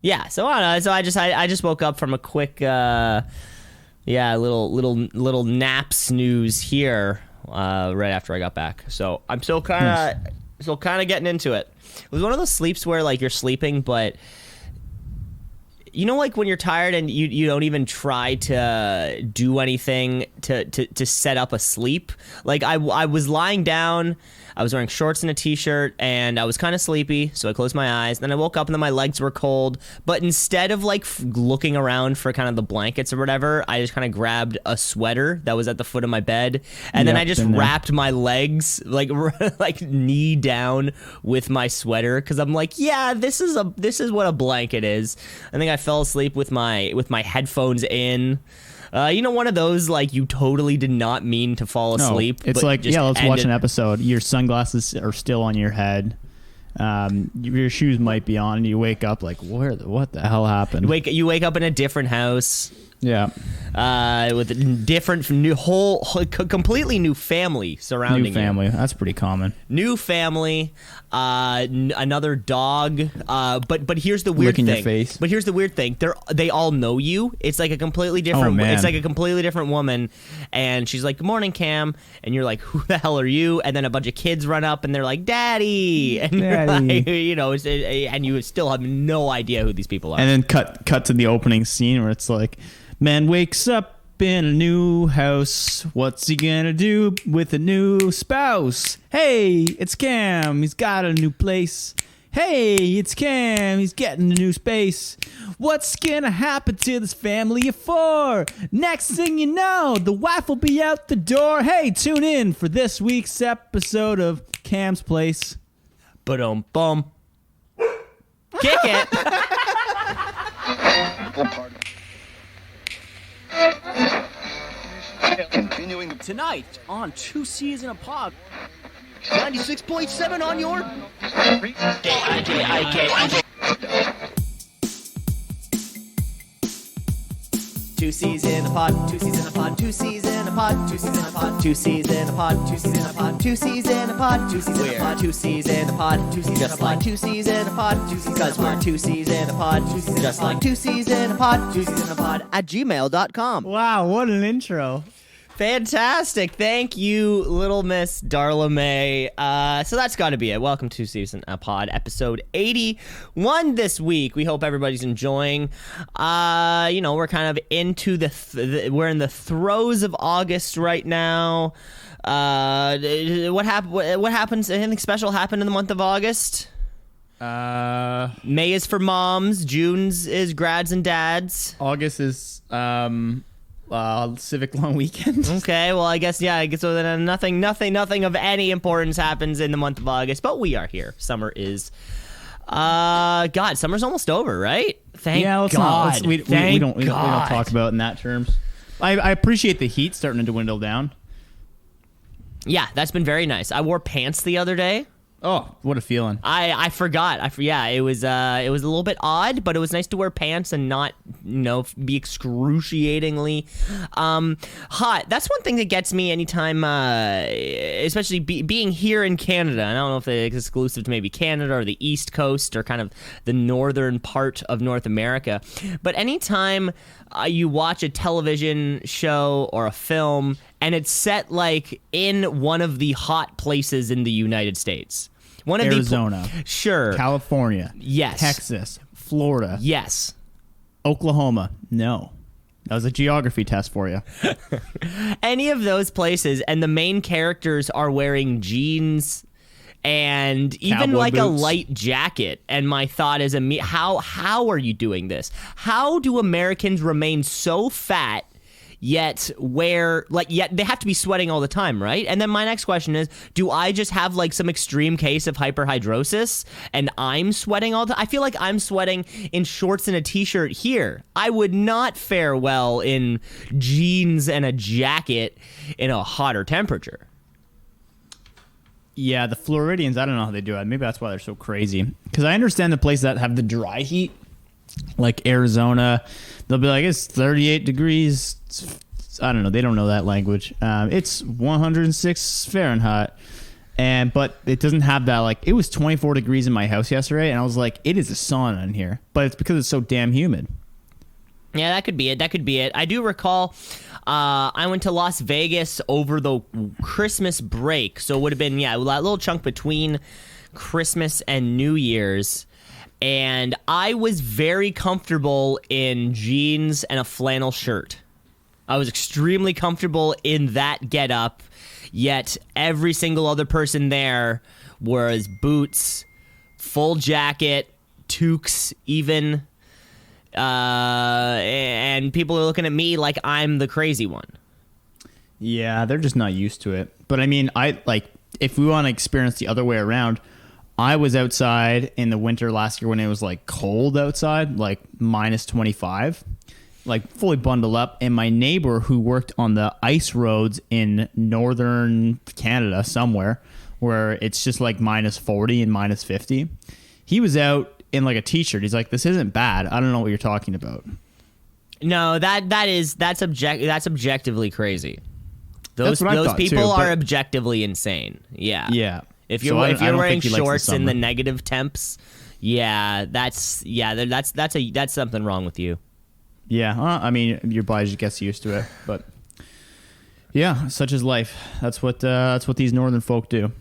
Yeah, so I don't know. So I just woke up from a quick little nap snooze here right after I got back. So I'm still kind of getting into it. It was one of those sleeps where like you're sleeping, but you know, like when you're tired and you don't even try to do anything to set up a sleep. Like I was lying down, I was wearing shorts and a t-shirt, and I was kind of sleepy, so I closed my eyes. Then I woke up and then my legs were cold. But instead of like looking around for kind of the blankets or whatever, I just kind of grabbed a sweater that was at the foot of my bed, and then I just wrapped my legs like like knee down with my sweater because I'm like, yeah, this is what a blanket is. I think I fell asleep with my headphones in. You know, one of those, like, you totally did not mean to fall asleep. No, it's like, yeah, let's watch an episode. Your sunglasses are still on your head. Your shoes might be on, and you wake up like, what the hell happened? You wake up in a different house. Yeah. With a different, completely new family surrounding you. New family. That's pretty common. New family, another dog. But here's the weird thing. Licking your face. But here's the weird thing. They all know you. It's like a completely different. It's like a completely different woman, and she's like, "Good morning, Cam," and you're like, "Who the hell are you?" And then a bunch of kids run up, and they're like, "Daddy," and you're like, you know, and you still have no idea who these people are. And then cut to the opening scene where it's like, man wakes up in a new house. What's he gonna do with a new spouse? Hey, it's Cam. He's got a new place. Hey, it's Cam. He's getting a new space. What's gonna happen to this family of four? Next thing you know, the wife will be out the door. Hey, tune in for this week's episode of Cam's Place. Ba-dum bum. Kick it. Continuing Tonight on Two Season a Pod, 96.7 on your Two C's in a pod, two C's in a pod, two C's in a pod, two C's in a pod, two C's in a pod, two C's in a pod, two C's in a pod, two C's in a pod, two C's in a pod, two C's just like two C's in a pod, because we're two C's in a pod, just like two C's in a pod, two C's in a pod at gmail.com. Wow, what an intro. Fantastic. Thank you, Little Miss Darla May. So that's got to be it. Welcome to Season Pod, episode 81 this week. We hope everybody's enjoying. You know, we're kind of into we're in the throes of August right now. What happens? Anything special happened in the month of August? May is for moms. June's is grads and dads. August is civic long weekend. Okay, well, I guess so then nothing of any importance happens in the month of August, but we are here. Summer is God, summer's almost over, right? Thank God. We don't talk about it in that terms. I appreciate the heat starting to dwindle down. Yeah, that's been very nice. I wore pants the other day. Oh, what a feeling. I forgot. It was a little bit odd, but it was nice to wear pants and not, be excruciatingly hot. That's one thing that gets me anytime, especially being here in Canada. I don't know if it's exclusive to maybe Canada or the East Coast or kind of the northern part of North America. But anytime you watch a television show or a film and it's set like in one of the hot places in the United States. Arizona. Sure. California. Yes. Texas. Florida. Yes. Oklahoma. No. That was a geography test for you. Any of those places, and the main characters are wearing jeans and even cowboy like boots. a light jacket. And my thought is, how are you doing this? How do Americans remain so fat yet they have to be sweating all the time, right? And then my next question is, do I just have like some extreme case of hyperhidrosis and I'm sweating all the time? I feel like I'm sweating in shorts and a t-shirt here. I would not fare well in jeans and a jacket in a hotter temperature. Yeah, the Floridians, I don't know how they do it. Maybe that's why they're so crazy. Because I understand the places that have the dry heat, like Arizona, they'll be like, it's 38 degrees. I don't know. They don't know that language. It's 106 Fahrenheit. But it doesn't have that, like, it was 24 degrees in my house yesterday, and I was like, it is a sauna in here. But it's because it's so damn humid. Yeah, that could be it. I do recall I went to Las Vegas over the Christmas break. So it would have been, that little chunk between Christmas and New Year's. And I was very comfortable in jeans and a flannel shirt. I was extremely comfortable in that getup. Yet every single other person there was boots, full jacket, toques even. And people are looking at me like I'm the crazy one. Yeah, they're just not used to it. But I mean, if we want to experience the other way around, I was outside in the winter last year when it was like cold outside, like minus 25, like fully bundled up. And my neighbor who worked on the ice roads in northern Canada somewhere where it's just like minus 40 and minus 50, he was out in like a t-shirt. He's like, this isn't bad. I don't know what you're talking about. No, that's objectively crazy. Those people too, are objectively insane. Yeah. Yeah. If you're wearing shorts in the negative temps, that's something wrong with you. Yeah, I mean, your body just gets used to it, but yeah, such is life. That's what these northern folk do.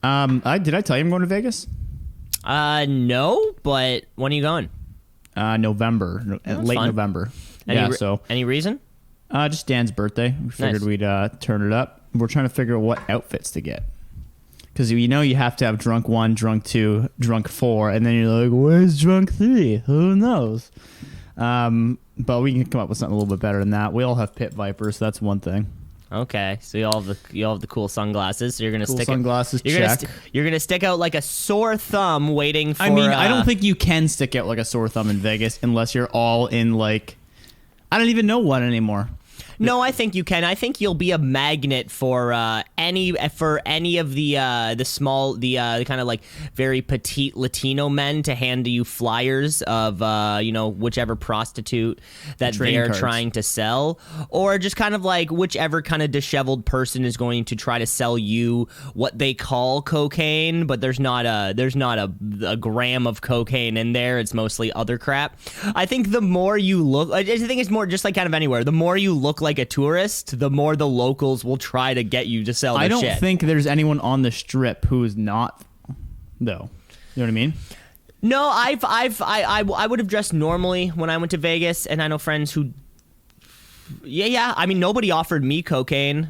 Did I tell you I'm going to Vegas? No, but when are you going? November, late fun. November. Any reason? Just Dan's birthday. We figured we'd turn it up. We're trying to figure out what outfits to get. Because you have to have drunk 1, drunk 2, drunk 4, and then you're like, where's drunk 3? Who knows? But we can come up with something a little bit better than that. We all have pit vipers, so that's one thing. Okay, so you all have the cool sunglasses. So you're gonna stick sunglasses. You're gonna stick out like a sore thumb, waiting for. I mean, I don't think you can stick out like a sore thumb in Vegas unless you're all in like, I don't even know what anymore. No, I think you can. I think you'll be a magnet for any of the small kind of like very petite Latino men to hand you flyers of whichever prostitute that they're trying to sell, or just kind of like whichever kind of disheveled person is going to try to sell you what they call cocaine, but there's not a gram of cocaine in there. It's mostly other crap. I think the more you look, I think it's more just like kind of anywhere. The more you look like a tourist, the more the locals will try to get you to sell their shit. I don't think there's anyone on the strip who is not, though. You know what I mean? No, I would have dressed normally when I went to Vegas, and I know friends who. Yeah. I mean, nobody offered me cocaine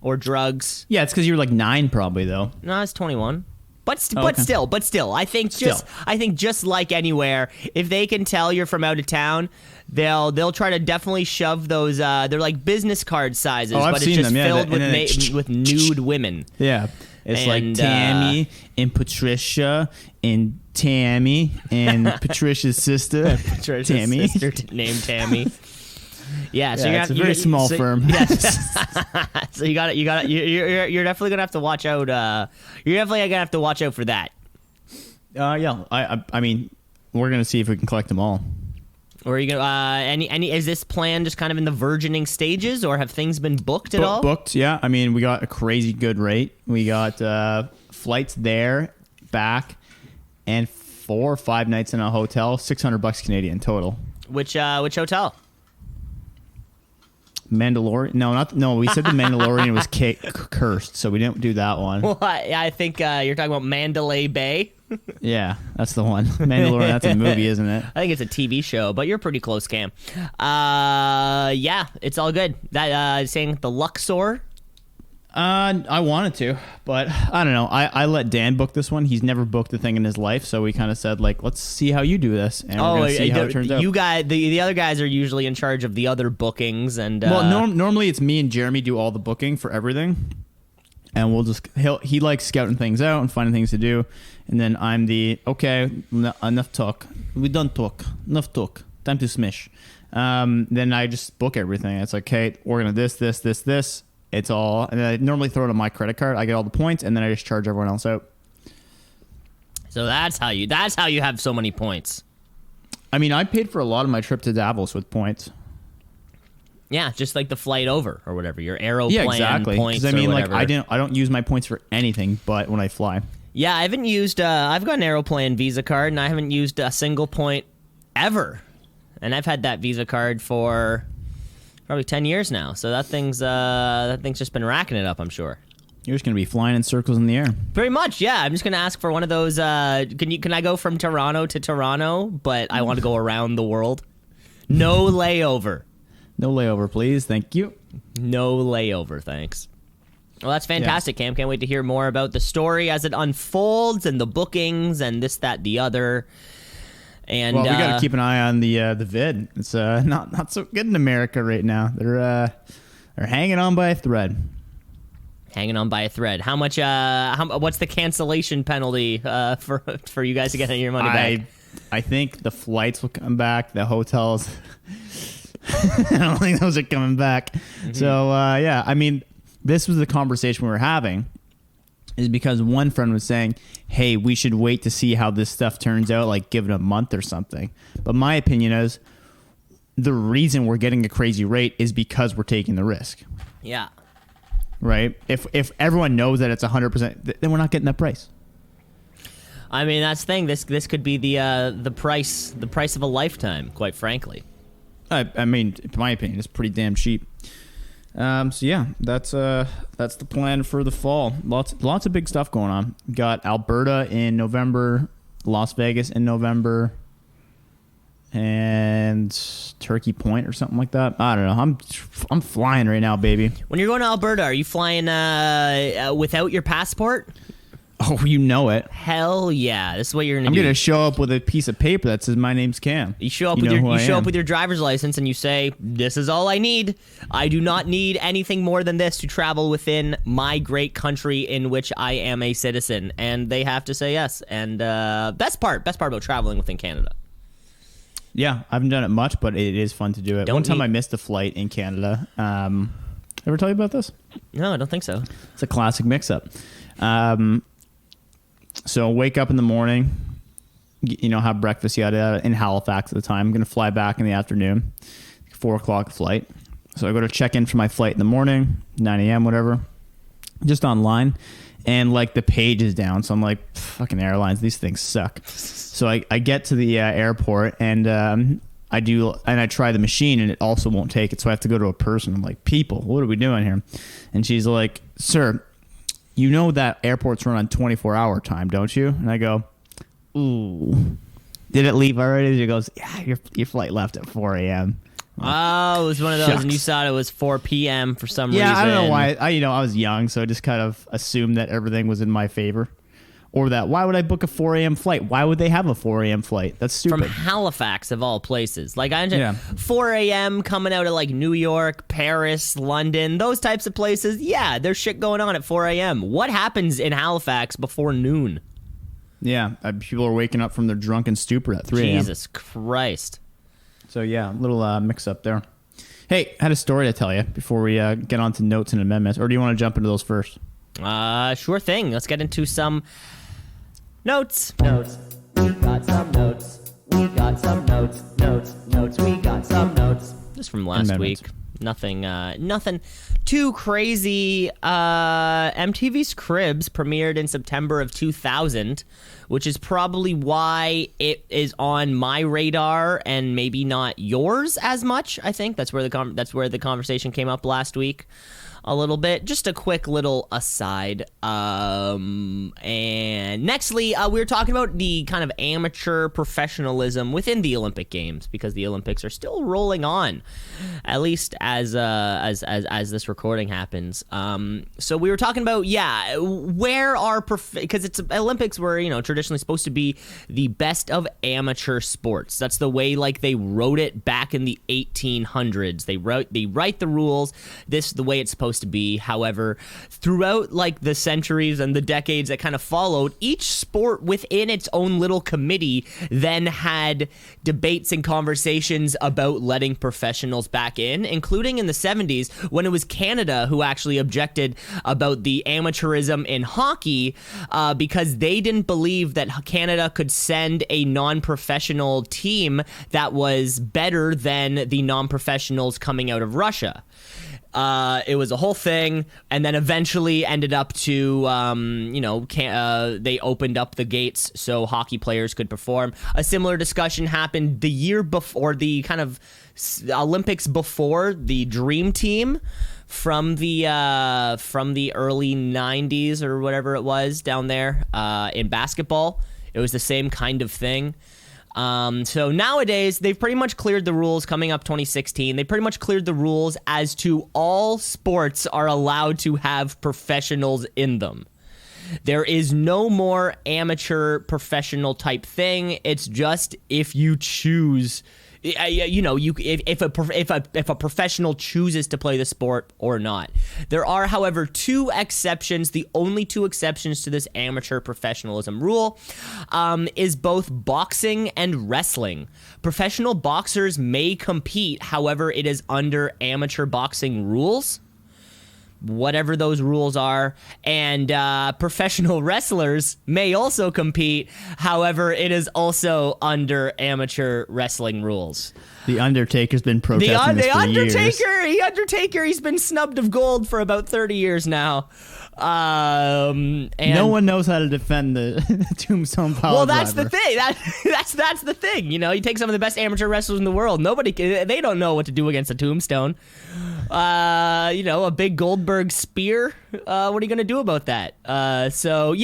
or drugs. Yeah, it's because you were like 9, probably though. No, I was 21. But still, I think just like anywhere, if they can tell you're from out of town, they'll try to definitely shove those. They're like business card sizes, but it's just filled with nude women. Yeah, it's like Tammy and Patricia and Tammy and Patricia's sister, Tammy, named Tammy. Yeah, so it's a very small firm. Yes. So you're definitely gonna have to watch out. You're definitely gonna have to watch out for that. Yeah. I mean, we're gonna see if we can collect them all. Or are you gonna any? Is this plan just kind of in the virgining stages, or have things been booked at all? Booked, yeah. I mean, we got a crazy good rate. We got flights there, back, and 4 or 5 nights in a hotel. $600 Canadian total. Which hotel? Mandalorian? No. We said the Mandalorian was cursed, so we didn't do that one. Well, I think you're talking about Mandalay Bay. Yeah, that's the one. Mandalorian. That's a movie, isn't it? I think it's a TV show, but you're pretty close, Cam. Yeah, it's all good. That saying the Luxor. I wanted to, but I don't know. I let Dan book this one. He's never booked a thing in his life, so we kind of said, like, let's see how you do this, and we're gonna see how it turns out. You guys, the other guys are usually in charge of the other bookings, and well, normally it's me and Jeremy do all the booking for everything, and we'll just he likes scouting things out and finding things to do, and then I'm enough talk. We done talk. Enough talk. Time to smish. Then I just book everything. It's like, hey, we're gonna this. It's all, and I normally throw it on my credit card. I get all the points, and then I just charge everyone else out. So that's how you have so many points. I mean, I paid for a lot of my trip to Davos with points. Yeah, just like the flight over or whatever. Your aeroplane points. Because I mean, or like whatever. I don't use my points for anything but when I fly. Yeah, I haven't used. I've got an aeroplane Visa card, and I haven't used a single point ever. And I've had that Visa card for probably 10 years now. So that thing's just been racking it up, I'm sure. You're just gonna be flying in circles in the air. Pretty much, yeah. I'm just gonna ask for one of those. Can I go from Toronto to Toronto, but I want to go around the world? No layover. No layover, please. Thank you. No layover, thanks. Well, that's fantastic, Cam. Can't wait to hear more about the story as it unfolds and the bookings and this, that, the other. And well, we got to keep an eye on the vid. It's not so good in America right now. They're hanging on by a thread. Hanging on by a thread. How much? What's the cancellation penalty for you guys to get your money back? I think the flights will come back. The hotels. I don't think those are coming back. Mm-hmm. So yeah, I mean, this was the conversation we were having. Is because one friend was saying, "Hey, we should wait to see how this stuff turns out. Like, give it a month or something." But my opinion is, the reason we're getting a crazy rate is because we're taking the risk. Yeah. Right? If everyone knows that it's 100%, then we're not getting that price. I mean, that's the thing. This could be the price of a lifetime, quite frankly. I mean, in my opinion, it's pretty damn cheap. So yeah, that's the plan for the fall. Lots of big stuff going on. Got Alberta in November, Las Vegas in November, and Turkey Point or something like that. I don't know. I'm flying right now, baby. When you're going to Alberta, are you flying without your passport? Oh, you know it. Hell yeah! This is what you're gonna do. I'm gonna show up with a piece of paper that says my name's Cam. You show up with your driver's license and you say, "This is all I need. I do not need anything more than this to travel within my great country in which I am a citizen." And they have to say yes. And best part about traveling within Canada. Yeah, I haven't done it much, but it is fun to do it. One time I missed a flight in Canada. Ever tell you about this? No, I don't think so. It's a classic mix-up. So wake up in the morning, have breakfast, yada, yada, in Halifax at the time. I'm going to fly back in the afternoon, 4 o'clock flight. So I go to check in for my flight in the morning, 9 a.m., whatever, just online. And like the page is down. So I'm like, fucking airlines, these things suck. So I get to the airport and I try the machine and it also won't take it. So I have to go to a person. I'm like, people, what are we doing here? And she's like, sir, you know that airports run on 24-hour time, don't you? And I go, ooh. Did it leave already? She goes, yeah, your flight left at 4 a.m. Oh, it was one of those, Shucks. And you thought it was 4 p.m. for some reason. Yeah, I don't know why. I was young, so I just kind of assumed that everything was in my favor. Or that, why would I book a 4 a.m. flight? Why would they have a 4 a.m. flight? That's stupid. From Halifax, of all places. Like, I understand 4 a.m. coming out of, like, New York, Paris, London, those types of places. Yeah, there's shit going on at 4 a.m. What happens in Halifax before noon? Yeah, people are waking up from their drunken stupor at 3 a.m. Jesus Christ. So, yeah, a little mix-up there. Hey, I had a story to tell you before we get on to notes and amendments. Or do you want to jump into those first? Sure thing. Let's get into some... Notes. We got some notes. We got some notes. We got some notes. Just from last week. Nothing too crazy. MTV's Cribs premiered in September of 2000, which is probably why it is on my radar and maybe not yours as much. I think that's where the conversation came up last week. A little bit. Just a quick little aside. And nextly, we were talking about the kind of amateur professionalism within the Olympic Games, because the Olympics are still rolling on, at least as this recording happens. So we were talking about, where are because it's Olympics were, traditionally supposed to be the best of amateur sports. That's the way, like, they wrote it back in the 1800s. They write the rules. This is the way it's supposed supposed to be. However, throughout like the centuries and the decades that kind of followed, each sport within its own little committee then had debates and conversations about letting professionals back in, including in the 70s when it was Canada who actually objected about the amateurism in hockey because they didn't believe that Canada could send a non-professional team that was better than the non-professionals coming out of Russia. It was a whole thing, and then eventually ended up to, they opened up the gates so hockey players could perform. A similar discussion happened the year before, the kind of Olympics before, the Dream Team from the early 90s or whatever it was down there in basketball. It was the same kind of thing. So nowadays, they've pretty much cleared the rules coming up 2016. They pretty much cleared the rules as to all sports are allowed to have professionals in them. There is no more amateur professional type thing. It's just if you choose, if a professional chooses to play the sport or not. There are, however, two exceptions. The only two exceptions to this amateur professionalism rule is both boxing and wrestling. Professional boxers may compete, however, it is under amateur boxing rules, whatever those rules are, and professional wrestlers may also compete. However, it is also under amateur wrestling rules. The Undertaker's been protesting this for years. The Undertaker, he's been snubbed of gold for about 30 years now. And no one knows how to defend the Tombstone Pile Well, that's driver. the thing. That's the thing. You take some of the best amateur wrestlers in the world. They don't know what to do against a tombstone. A big Goldberg spear. What are you going to do about that? So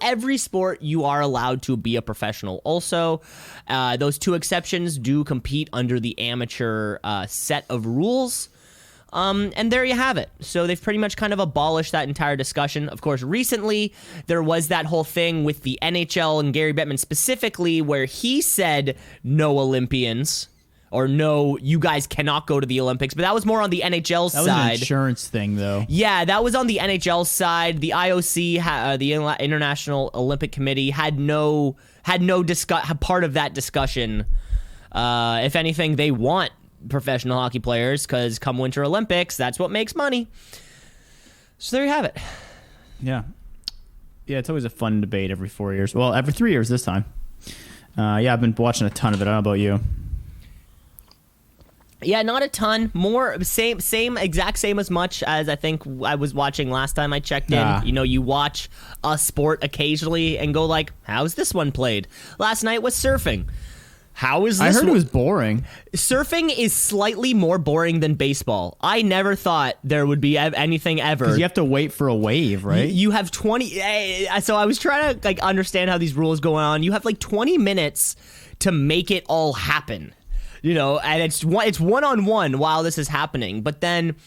every sport you are allowed to be a professional. Also, those two exceptions do compete under the amateur set of rules. And there you have it. So they've pretty much kind of abolished that entire discussion. Of course, recently there was that whole thing with the NHL and Gary Bettman specifically where he said no Olympians. Or no, you guys cannot go to the Olympics. But that was more on the NHL side. That was an insurance thing, though. Yeah, that was on the NHL side. The IOC, the International Olympic Committee, had no part of that discussion. If anything, they want professional hockey players because come Winter Olympics, that's what makes money. So there you have it. Yeah. Yeah, it's always a fun debate every 4 years. Well, every 3 years this time. I've been watching a ton of it. I don't know about you. Yeah, not a ton. More exact same as much as I think I was watching last time I checked in. You watch a sport occasionally and go like, how's this one played? Last night was surfing. How is this? I heard it was boring. Surfing is slightly more boring than baseball. I never thought there would be anything ever. Because you have to wait for a wave, right? You have 20... So I was trying to understand how these rules go on. You have 20 minutes to make it all happen. And it's one-on-one while this is happening. But then,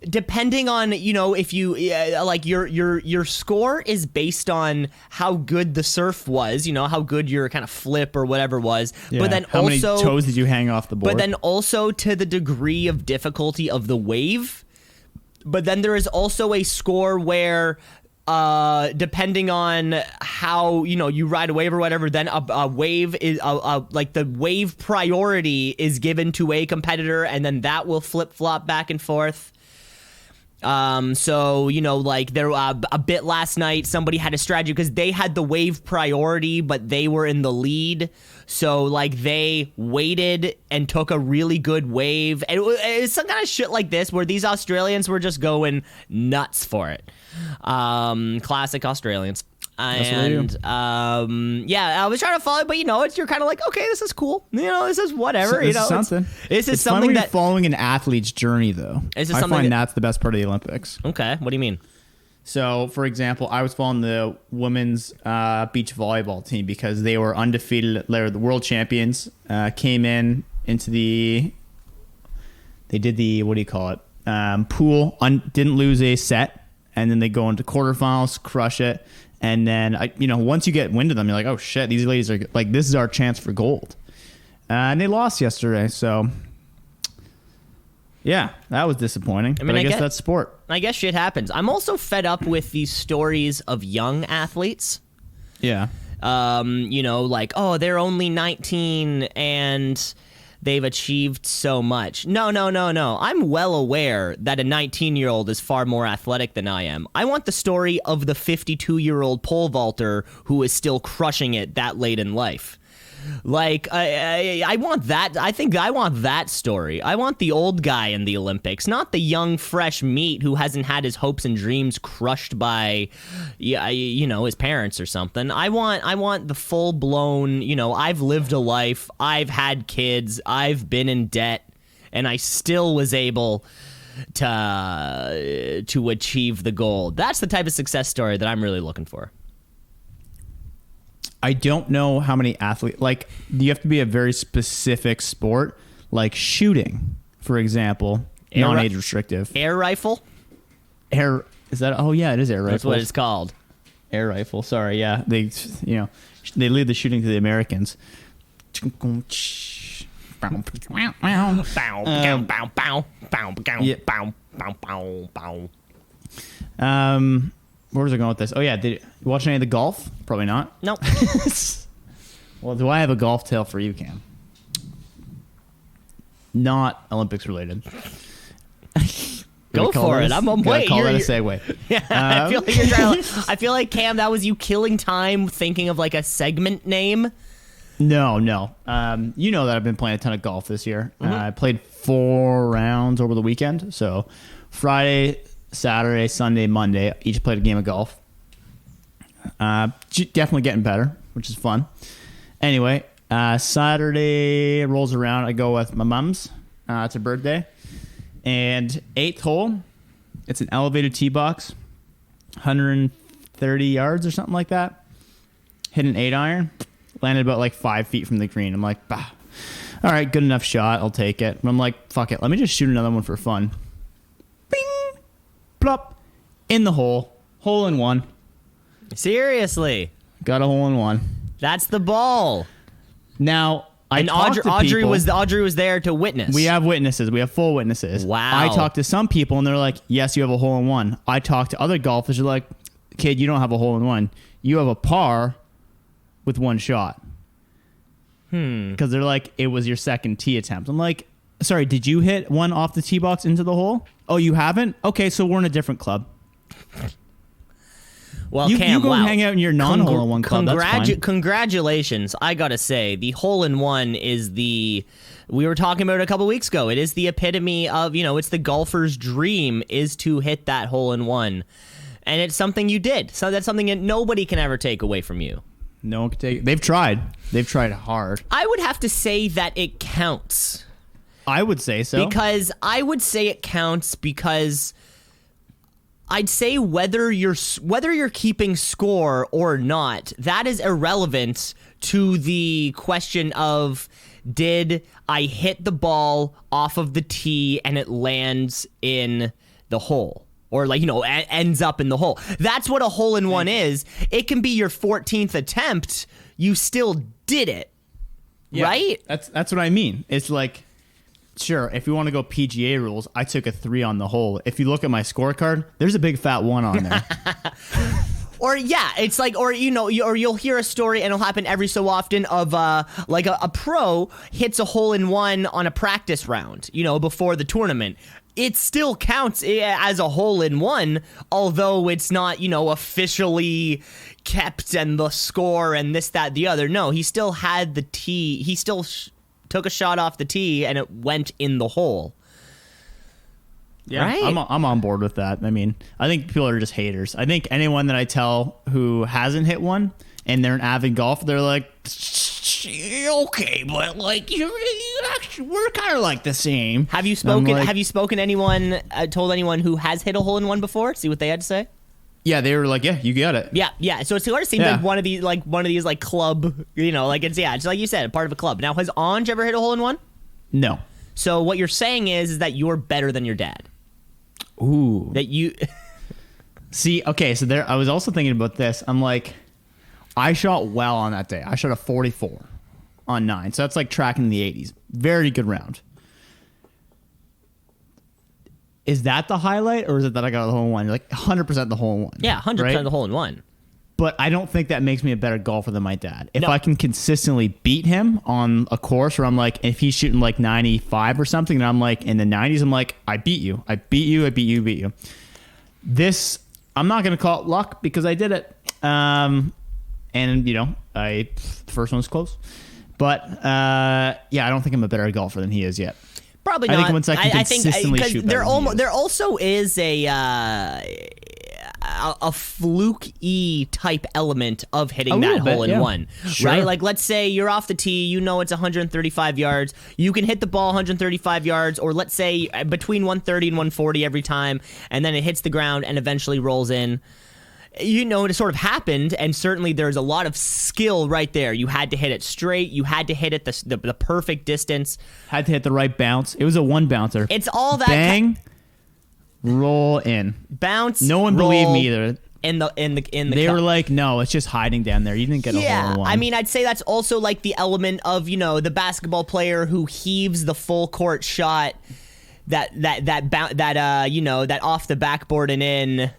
depending on, if you, your score is based on how good the surf was, how good your kind of flip or whatever was. Yeah. But then how also... many toes did you hang off the board? But then also to the degree of difficulty of the wave. But then there is also a score where... depending on how you ride a wave or whatever, then a wave is the wave priority is given to a competitor, and then that will flip flop back and forth. There a bit last night, somebody had a strategy because they had the wave priority, but they were in the lead. So they waited and took a really good wave. And it was some kind of shit like this where these Australians were just going nuts for it. Classic Australians. And I was trying to follow it, but you're kind of like, okay, this is cool. This is whatever. This is something. This is it's something fun when that you're following an athlete's journey, though. I find that's the best part of the Olympics. Okay, what do you mean? So, for example, I was following the women's beach volleyball team because they were undefeated. They were the world champions. Came into the... They did the, what do you call it? Pool. Didn't lose a set. And then they go into quarterfinals, crush it. And then, once you get wind of them, you're like, oh, shit, these ladies are... this is our chance for gold. And they lost yesterday, so... Yeah, that was disappointing. But I guess that's sport. I guess shit happens. I'm also fed up with these stories of young athletes. Yeah. Like, oh, they're only 19 and they've achieved so much. No. I'm well aware that a 19-year-old is far more athletic than I am. I want the story of the 52-year-old pole vaulter who is still crushing it that late in life. Like, I want that. I think I want that story. I want the old guy in the Olympics, not the young, fresh meat who hasn't had his hopes and dreams crushed by, his parents or something. I want the full-blown, I've lived a life, I've had kids, I've been in debt, and I still was able to achieve the goal. That's the type of success story that I'm really looking for. I don't know how many athletes, like, you have to be a very specific sport, like shooting, for example, non-age restrictive. Air rifle? Is that, oh yeah, it is air rifle. That's what it's called. Air rifle, sorry, yeah. They leave the shooting to the Americans. Where was I going with this? Oh, yeah. Did you watch any of the golf? Probably not. Nope. Well, do I have a golf tale for you, Cam? Not Olympics related. Go for it. I'm wait. Call that a segue. Yeah, I feel like Cam, that was you killing time thinking of like a segment name. No. You know that I've been playing a ton of golf this year. I played 4 rounds over the weekend. So Friday, Saturday, Sunday, Monday, each played a game of golf. Definitely getting better, which is fun. Anyway, Saturday rolls around. I go with my mom's. It's her birthday. And 8th hole, it's an elevated tee box, 130 yards or something like that. Hit an 8-iron, landed about like 5 feet from the green. I'm like, bah. All right, good enough shot. I'll take it. And I'm like, fuck it. Let me just shoot another one for fun. Bing! Plop! In the hole. Hole in one. Seriously? Got a hole in one. That's the ball. Now, Audrey was there to witness. We have witnesses. We have full witnesses. Wow. I talked to some people and they're like, yes, you have a hole in one. I talked to other golfers who are like, kid, you don't have a hole in one. You have a par with one shot. Because they're like, it was your second tee attempt. I'm like, sorry, did you hit one off the tee box into the hole? Oh, you haven't? Okay, so we're in a different club. Well, you Cam, go hang out in your non-hole-in-one club. That's fine. Congratulations. I got to say, the hole-in-one is we were talking about it a couple weeks ago. It is the epitome of, it's the golfer's dream is to hit that hole-in-one. And it's something you did. So that's something that nobody can ever take away from you. No one can take it. They've tried. They've tried hard. I would have to say that it counts. I would say so. Because I would say it counts because I'd say whether you're keeping score or not, that is irrelevant to the question of did I hit the ball off of the tee and it lands in the hole or ends up in the hole. That's what a hole in one is. It can be your 14th attempt. You still did it. Yeah, right? That's what I mean. It's like, sure, if you want to go PGA rules, I took a 3 on the hole. If you look at my scorecard, there's a big fat 1 on there. Or yeah, it's like, or you'll hear a story, and it'll happen every so often of like a pro hits a hole in one on a practice round, before the tournament. It still counts as a hole in one, although it's not, officially kept and the score and this, that, the other. No, he still had the tee. He still took a shot off the tee and it went in the hole. Yeah, right? I'm on board with that. I mean, I think people are just haters. I think anyone that I tell who hasn't hit one and they're an avid golfer, they're like, okay, but like we're kind of like the same. Have you spoken anyone told anyone who has hit a hole in one before? See what they had to say. Yeah, they were like, yeah, you got it. Yeah. So it sort of seems like one of these club, it's like you said, part of a club. Now, has Anj ever hit a hole in one? No. So what you're saying is that you're better than your dad. Ooh. That you see. Okay, so I was also thinking about this. I'm like, I shot well on that day. I shot a 44 on 9, so that's like tracking the 80s. Very good round. is that the highlight, or is it that I got the hole in one? Like 100% the hole in one. Yeah, 100% right? the hole in one. But I don't think that makes me a better golfer than my dad. If No. I can consistently beat him on a course where I'm like, if he's shooting like 95 or something, and I'm like in the 90s, I'm like, I beat you. I beat you. I beat you. Beat you. This, I'm not going to call it luck because I did it. And, the first one's close. But, yeah, I don't think I'm a better golfer than he is yet. Probably I not. think once I can consistently shoot better than he is. There also is a fluke-y type element of hitting that hole in one, Sure. right? Like, let's say you're off the tee, you know it's 135 yards. You can hit the ball 135 yards, or let's say between 130 and 140 every time, and then it hits the ground and eventually rolls in. You know, it sort of happened, and certainly there's a lot of skill right there. You had to hit it straight. You had to hit it the perfect distance. Had to hit the right bounce. It was a one bouncer. It's all that bang, roll in. Bounce. No one roll, believed me either. In the They were like, no, it's just hiding down there. You didn't get a hole in one. I mean, I'd say that's also like the element of, the basketball player who heaves the full court shot that off the backboard and in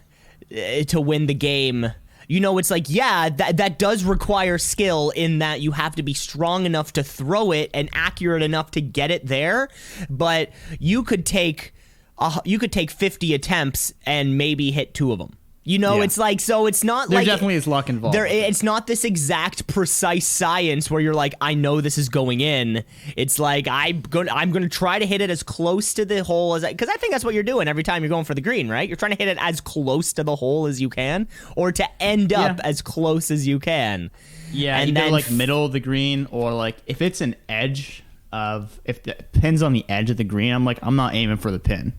to win the game. It's like, yeah, that does require skill in that you have to be strong enough to throw it and accurate enough to get it there, but you could take 50 attempts and maybe hit 2 of them. It's like, so it's not there like... There definitely is luck involved. It's not this exact precise science where you're like, I know this is going in. It's like, I'm going to try to hit it as close to the hole as... Because I think that's what you're doing every time you're going for the green, right? You're trying to hit it as close to the hole as you can, or to end up as close as you can. Yeah, and either then like middle of the green, or like if it's an edge if the pin's on the edge of the green, I'm like, I'm not aiming for the pin.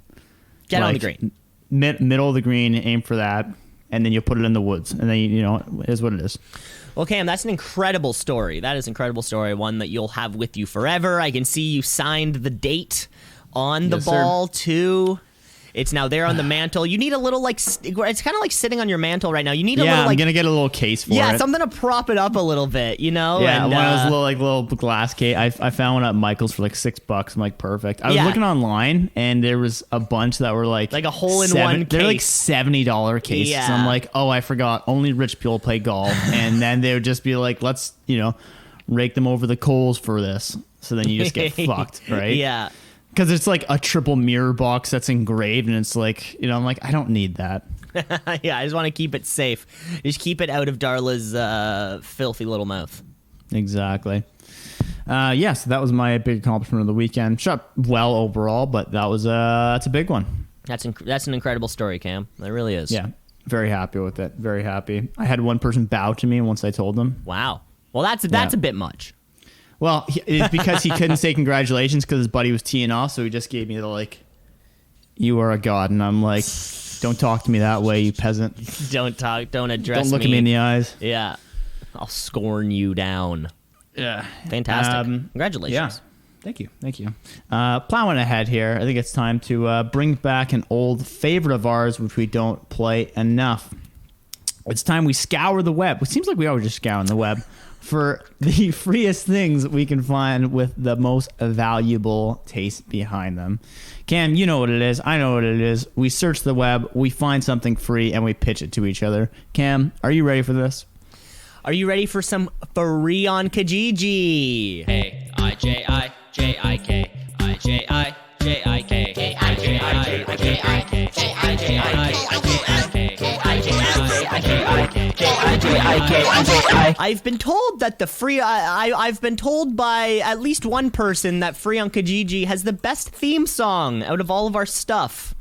Get on the green. Middle of the green, aim for that, and then you'll put it in the woods, and then it is what it is. Well, Cam, that's an incredible story. That is an incredible story, one that you'll have with you forever. I can see you signed the date on the ball, too. It's now there on the mantle. You need a little, it's kind of like sitting on your mantle right now. You need a little, I'm going to get a little case for it. Yeah, something to prop it up a little bit, Yeah, and, one of those little glass case. I found one at Michael's for like $6. I'm like, perfect. I was looking online, and there was a bunch that were like a hole-in-one case. They're like $70 cases. Yeah. So I'm like, oh, I forgot. Only rich people play golf. And then they would just be like, let's, rake them over the coals for this. So then you just get fucked, right? Yeah. Because it's like a triple mirror box that's engraved, and it's like, I'm like, I don't need that. Yeah, I just want to keep it safe. Just keep it out of Darla's filthy little mouth. Exactly. So that was my big accomplishment of the weekend. Shot well overall, but that's a big one. That's an incredible story, Cam. It really is. Yeah, very happy with it. Very happy. I had one person bow to me once I told them. Wow. Well, that's a bit much. Well, it's because he couldn't say congratulations because his buddy was teeing off, so he just gave me the you are a god, and I'm like, don't talk to me that way, you peasant. Don't address me. Don't look at me in the eyes. Yeah. I'll scorn you down. Yeah. Fantastic. Congratulations. Yeah. Thank you. Plowing ahead here, I think it's time to bring back an old favorite of ours, which we don't play enough. It's time we scour the web. It seems like we always just scour the web for the freest things we can find with the most valuable taste behind them. Cam, you know what it is. I know what it is. We search the web, we find something free, and we pitch it to each other. Cam, are you ready for this? Are you ready for some free on Kijiji? Kijik, I've been told that the free I've been told by at least one person that Free on Kijiji has the best theme song out of all of our stuff.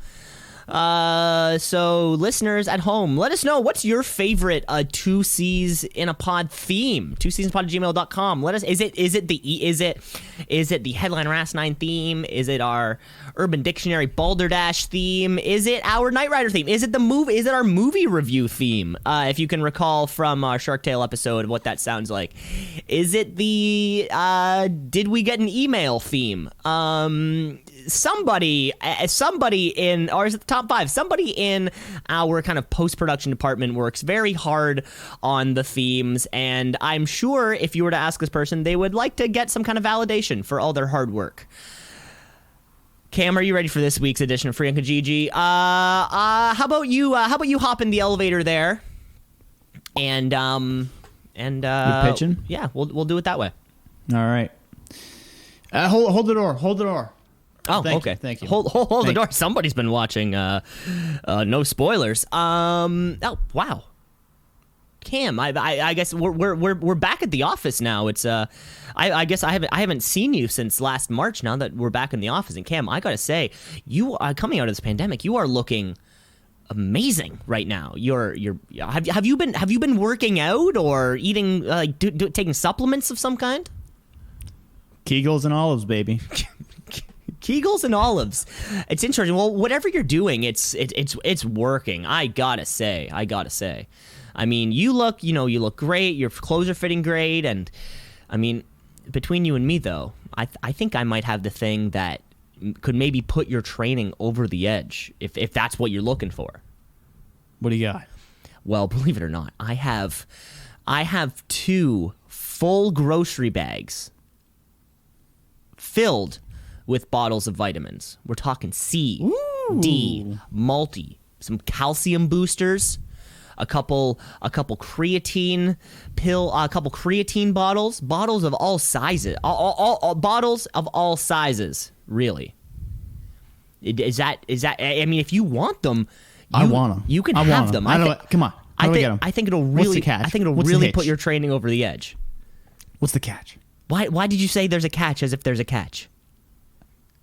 So listeners at home, let us know, what's your favorite Two C's in a Pod theme? twoceesinapod@gmail.com. Let us, is it the Headliner Ass 9 theme? Is it our Urban Dictionary Balderdash theme? Is it our Knight Rider theme? Is it our movie review theme? If you can recall from our Shark Tale episode what that sounds like. Is it the did we get an email theme? Somebody in, or is it the top 5? Somebody in our kind of post-production department works very hard on the themes, and I'm sure if you were to ask this person, they would like to get some kind of validation for all their hard work. Cam, are you ready for this week's edition of Free on Kijiji? How about you hop in the elevator there, and You pitching? Yeah, we'll do it that way. All right. Hold the door. Hold the door. Oh, Thank okay. you, thank you. Hold the door. Somebody's been watching. No spoilers. Oh, wow. Cam, I guess we're back at the office now. It's I guess I haven't seen you since last March. Now that we're back in the office, and Cam, I gotta say, you are coming out of this pandemic. You are looking amazing right now. Have you been working out or eating taking supplements of some kind? Kegels and olives, baby. Kegels and olives. It's interesting. Well, whatever you're doing, it's working. I gotta say. I mean, you look great. Your clothes are fitting great, and I mean, between you and me, though, I think I might have the thing that could maybe put your training over the edge, if that's what you're looking for. What do you got? Well, believe it or not, I have 2 full grocery bags filled with bottles of vitamins. We're talking C, D, multi, some calcium boosters, a couple creatine bottles of all sizes, all bottles of all sizes. Really, is that? I mean, if you want them, I want them. You can have them. Come on. How do I get them? I think it'll What's really. the catch? I think it'll What's the really hitch? put your training over the edge. What's the catch? Why did you say there's a catch as if there's a catch?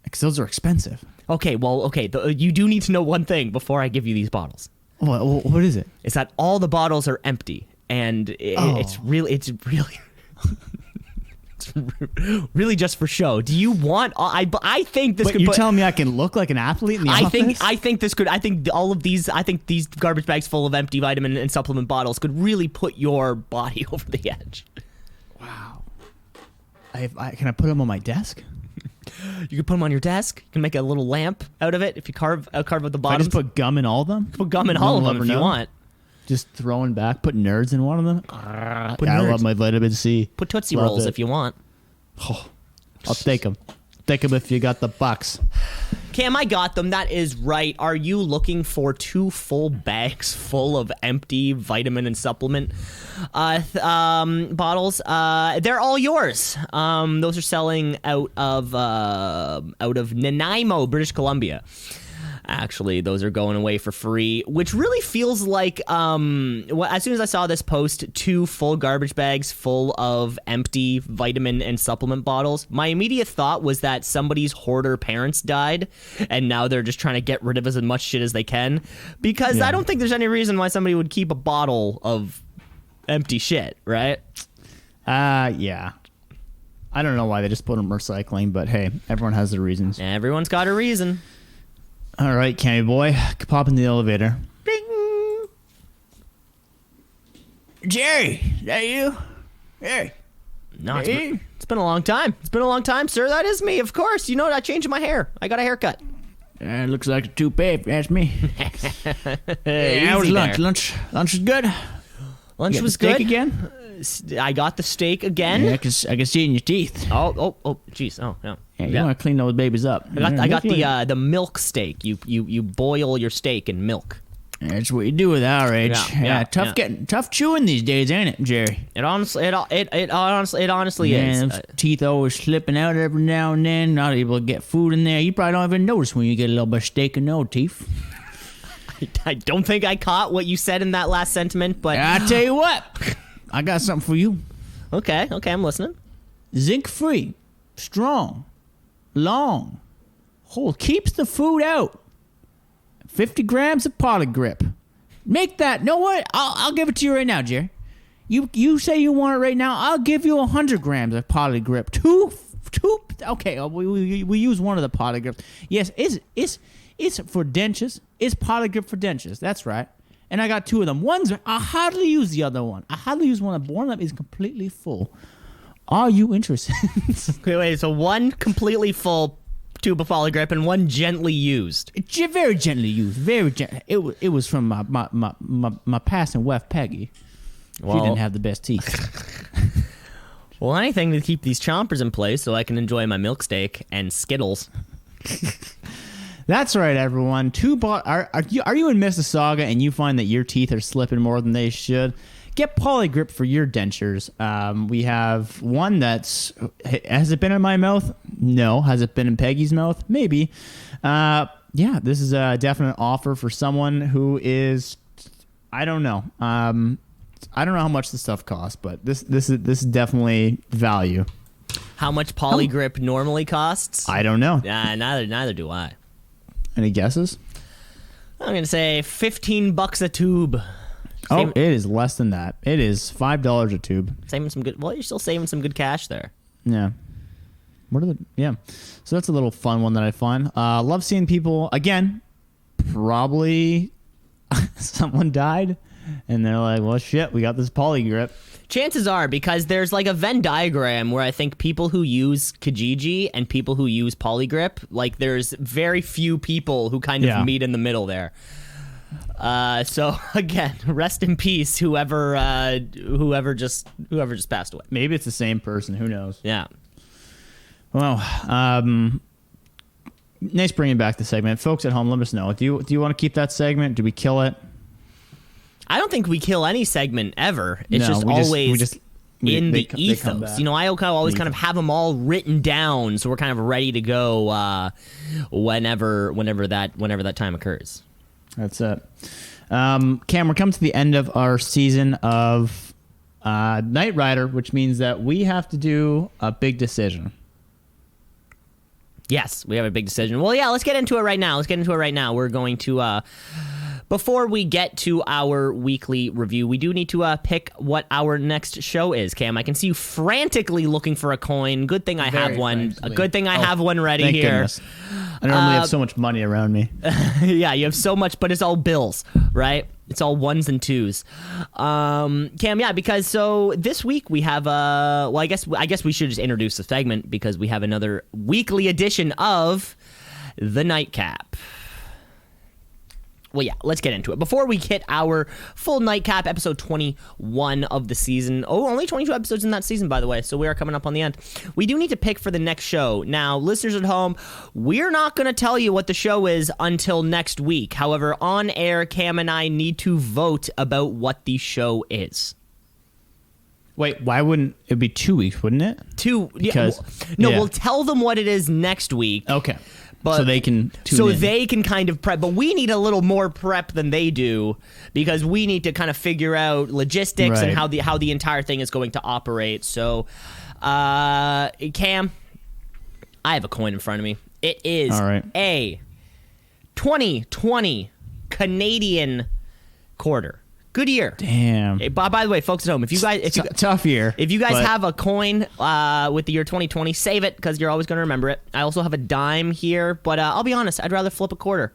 Because those are expensive. Okay, you do need to know one thing before I give you these bottles. What is it? It's that all the bottles are empty, and it's really really just for show. Do you want? I think this Wait, could. you're telling me I can look like an athlete in the office? I think this could. I think all of these. I think these garbage bags full of empty vitamin and supplement bottles could really put your body over the edge. Wow. Can I put them on my desk? You can put them on your desk. You can make a little lamp out of it if you carve out the I bottom. just put gum in all of them? Put gum in all of them if you want. Just throwing back, put nerds in one of them. Put I nerds. love my vitamin C. Put Tootsie Love Rolls it. if you want. Oh, I'll take them. Take them if you got the bucks. Cam, I got them. That is right. Are you looking for 2 full bags full of empty vitamin and supplement bottles? They're all yours. Those are selling out of Nanaimo, British Columbia. Actually, those are going away for free, which really feels like, as soon as I saw this post, 2 full garbage bags full of empty vitamin and supplement bottles, my immediate thought was that somebody's hoarder parents died, and now they're just trying to get rid of as much shit as they can, because I don't think there's any reason why somebody would keep a bottle of empty shit, right? Yeah. I don't know why they just put them recycling, but hey, everyone has their reasons. Everyone's got a reason. All right, Cammy boy, pop in the elevator. Ding! Jerry, is that you? Jerry. No, it's been a long time. It's been a long time, sir. That is me, of course. You know, I changed my hair. I got a haircut. It looks like a toupee, if you ask me. How was Easy lunch? there. Lunch was good? Lunch You got was the steak good. again? I got the steak again. Yeah, I can see it in your teeth. Oh, jeez. Oh, no. Yeah, you want to clean those babies up. I got the milk steak. You boil your steak in milk. That's what you do with our age. Yeah, Tough chewing these days, ain't it, Jerry? It honestly is. Those teeth always slipping out every now and then. Not able to get food in there. You probably don't even notice when you get a little bit of steak in those teeth. I don't think I caught what you said in that last sentiment, but I tell you what, I got something for you. Okay, I'm listening. Zinc free, strong, long, keeps the food out. 50 grams of Polygrip. Make that. Know what? I'll give it to you right now, Jerry. You say you want it right now. I'll give you 100 grams of Polygrip. Two. Okay, we use one of the Polygrip. Yes, it's for dentures. It's Polygrip for dentures. That's right. And I got 2 of them. I hardly use the other one. I hardly use one of them. One of them is completely full. Are you interested? Okay, wait. So one completely full tube of Polygrip and one gently used. Very gently used. Very gently. It was from my passing wife, Peggy. Well, she didn't have the best teeth. Well, anything to keep these chompers in place so I can enjoy my milk steak and Skittles. That's right, everyone. Are you in Mississauga and you find that your teeth are slipping more than they should? Get Polygrip for your dentures. We have one that's... Has it been in my mouth? No. Has it been in Peggy's mouth? Maybe. Yeah, this is a definite offer for someone who is... I don't know. I don't know how much this stuff costs, but this is definitely value. How much Polygrip normally costs? I don't know. Neither do I. Any guesses? I'm going to say $15 a tube. Oh, it is less than that. It is $5 a tube. Saving some good. Well, you're still saving some good cash there. Yeah. Yeah. So that's a little fun one that I find. Love seeing people again. Probably someone died, and they're like, "Well, shit, we got this Polygrip." Chances are, because there's like a Venn diagram where I think people who use Kijiji and people who use Polygrip, like there's very few people who kind of meet in the middle there. So again, rest in peace, whoever just passed away. Maybe it's the same person. Who knows? Yeah. Well, nice bringing back the segment, folks at home. Let us know. Do you want to keep that segment? Do we kill it? I don't think we kill any segment ever. It's just always in the ethos. You know, I always kind of have them all written down, so we're kind of ready to go whenever that time occurs. That's it. Cam, we're coming to the end of our season of Knight Rider, which means that we have to do a big decision. Yes, we have a big decision. Well, yeah, let's get into it right now. We're going to, before we get to our weekly review, we do need to pick what our next show is, Cam. I can see you frantically looking for a coin. Good thing I have one. A good thing I have one ready here. Goodness. I normally have so much money around me. Yeah, you have so much, but it's all bills, right? It's all ones and twos. Cam, yeah, because so this week we have well, I guess we should just introduce the segment because we have another weekly edition of the Nightcap. Well, yeah, let's get into it. Before we hit our full Nightcap, episode 21 of the season. Oh, only 22 episodes in that season, by the way, so we are coming up on the end. We do need to pick for the next show. Now, listeners at home, we're not going to tell you what the show is until next week. However, on air, Cam and I need to vote about what the show is. Wait, why wouldn't it be 2 weeks, wouldn't it? Because we'll tell them what it is next week. Okay. But, so they can tune in. They can kind of prep, but we need a little more prep than they do because we need to kind of figure out logistics and how the entire thing is going to operate. So, Cam, I have a coin in front of me. It is a 2020 Canadian quarter. Good year. Damn. By the way, folks at home, tough year. If you guys have a coin with the year 2020, save it because you're always going to remember it. I also have a dime here, but I'll be honest, I'd rather flip a quarter.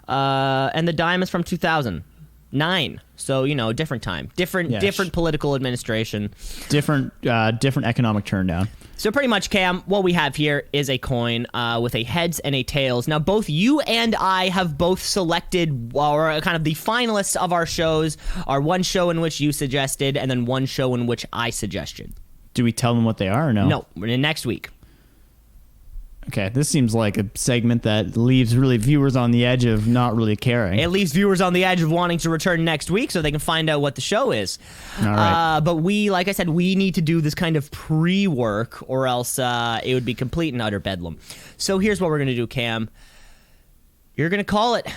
And the dime is from 2009, so different time, different political administration, different economic turndown. So pretty much, Cam, what we have here is a coin with a heads and a tails. Now, both you and I have both selected, or kind of the finalists of our shows are one show in which you suggested and then one show in which I suggested. Do we tell them what they are or no? No, next week. Okay, this seems like a segment that leaves really viewers on the edge of not really caring. It leaves viewers on the edge of wanting to return next week so they can find out what the show is. All right. But like I said, we need to do this kind of pre-work or else it would be complete and utter bedlam. So here's what we're going to do, Cam. You're going to call it.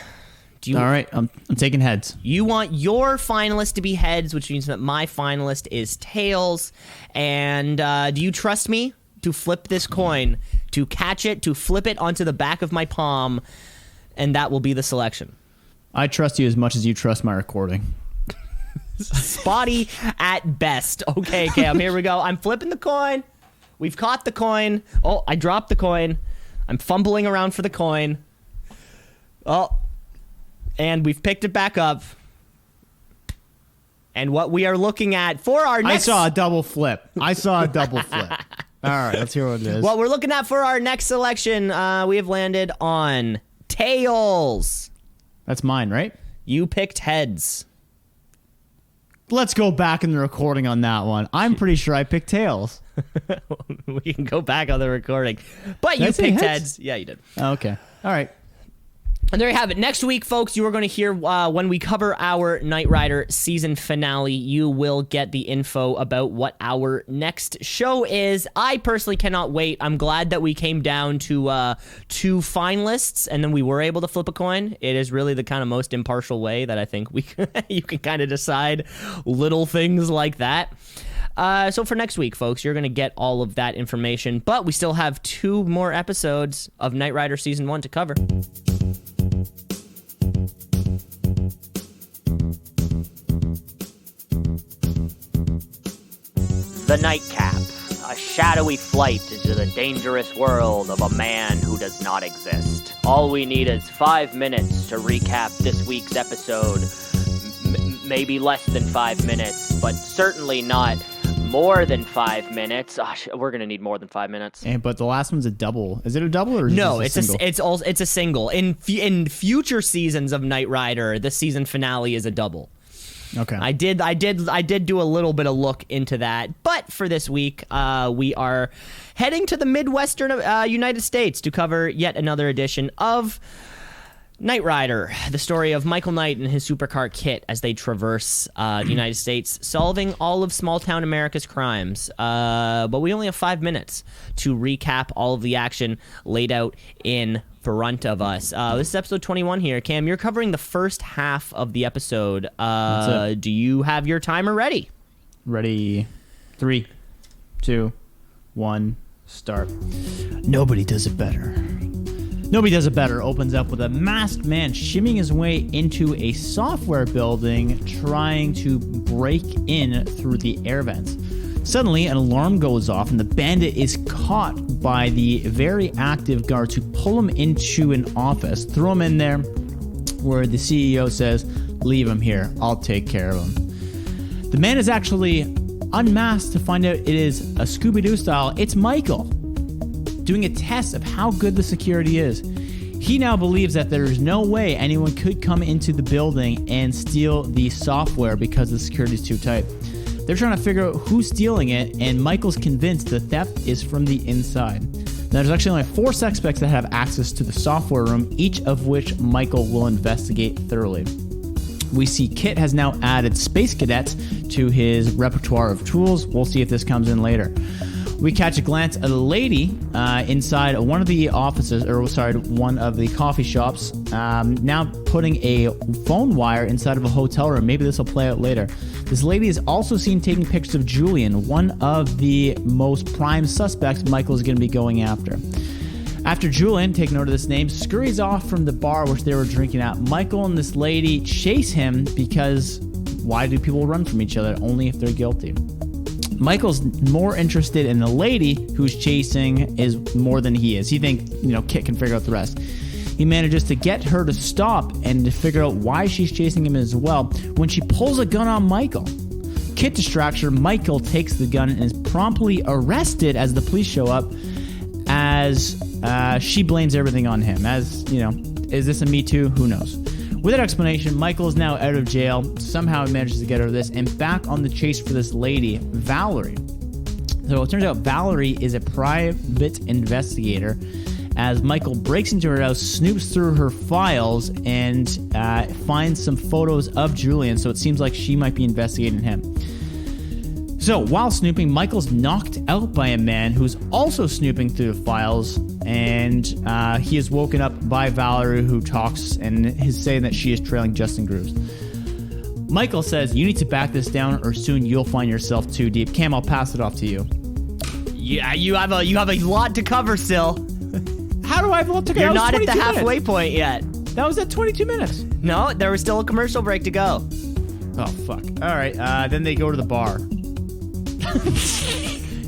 All right, I'm taking heads. You want your finalist to be heads, which means that my finalist is tails. And do you trust me to flip this coin, to catch it, to flip it onto the back of my palm, and that will be the selection? I trust you as much as you trust my recording. Spotty at best. Okay, Cam, here we go. I'm flipping the coin. We've caught the coin. Oh, I dropped the coin. I'm fumbling around for the coin. Oh, and we've picked it back up. And what we are looking at for our next... I saw a double flip. All right, let's hear what it is. What we're looking at for our next selection, we have landed on tails. That's mine, right? You picked heads. Let's go back in the recording on that one. I'm pretty sure I picked tails. We can go back on the recording. But Did I you say picked heads? heads. Yeah, you did. Oh, okay. All right. And there you have it. Next week, folks, you are going to hear when we cover our Knight Rider season finale, you will get the info about what our next show is. I personally cannot wait. I'm glad that we came down to 2 finalists, and then we were able to flip a coin. It is really the kind of most impartial way that I think you can kind of decide little things like that. So for next week, folks, you're going to get all of that information, but we still have 2 more episodes of Knight Rider Season 1 to cover. The Nightcap, a shadowy flight into the dangerous world of a man who does not exist. All we need is 5 minutes to recap this week's episode. Maybe less than 5 minutes, but certainly not more than 5 minutes. We're gonna need more than 5 minutes. But the last one's a double. Is it a double or is no? it It's a single. In future seasons of Knight Rider, the season finale is a double. Okay. I did do a little bit of look into that, but for this week, we are heading to the Midwestern United States to cover yet another edition of Knight Rider, the story of Michael Knight and his supercar Kit as they traverse the United States, solving all of small-town America's crimes. But we only have 5 minutes to recap all of the action laid out in front of us. This is episode 21 here. Cam, you're covering the first half of the episode. Do you have your timer ready? Ready. 3, 2, 1, start. Nobody does it better. Nobody Does It Better opens up with a masked man shimmying his way into a software building, trying to break in through the air vents. Suddenly, an alarm goes off, and the bandit is caught by the very active guards who pull him into an office, throw him in there, where the CEO says, "Leave him here, I'll take care of him." The man is actually unmasked to find out it is a Scooby-Doo style. It's Michael, doing a test of how good the security is. He now believes that there is no way anyone could come into the building and steal the software because the security is too tight. They're trying to figure out who's stealing it, and Michael's convinced the theft is from the inside. Now, there's actually only 4 suspects that have access to the software room, each of which Michael will investigate thoroughly. We see Kit has now added space cadets to his repertoire of tools. We'll see if this comes in later. We catch a glance at a lady inside one of the offices, one of the coffee shops, now putting a phone wire inside of a hotel room. Maybe this will play out later. This lady is also seen taking pictures of Julian, one of the most prime suspects Michael is going to be going after. After Julian, take note of this name, scurries off from the bar which they were drinking at, Michael and this lady chase him because why do people run from each other? Only if they're guilty. Michael's more interested in the lady who's chasing is more than he is. He thinks, Kit can figure out the rest. He manages to get her to stop and to figure out why she's chasing him as well when she pulls a gun on Michael. Kit distracts her. Michael takes the gun and is promptly arrested as the police show up, as she blames everything on him. Is this a Me Too? Who knows? With that explanation, Michael is now out of jail. Somehow he manages to get out of this and back on the chase for this lady, Valerie. So it turns out Valerie is a private investigator, as Michael breaks into her house, snoops through her files, and finds some photos of Julian, so it seems like she might be investigating him. So while snooping, Michael's knocked out by a man who's also snooping through the files, and he is woken up by Valerie, who talks and is saying that she is trailing Justin Grooves. Michael says, "You need to back this down or soon you'll find yourself too deep." Cam, I'll pass it off to you. Yeah, you have a lot to cover still. How do I have a lot to cover? You're not at the halfway point yet. That was at 22 minutes. No, there was still a commercial break to go. Oh, fuck. All right, then they go to the bar.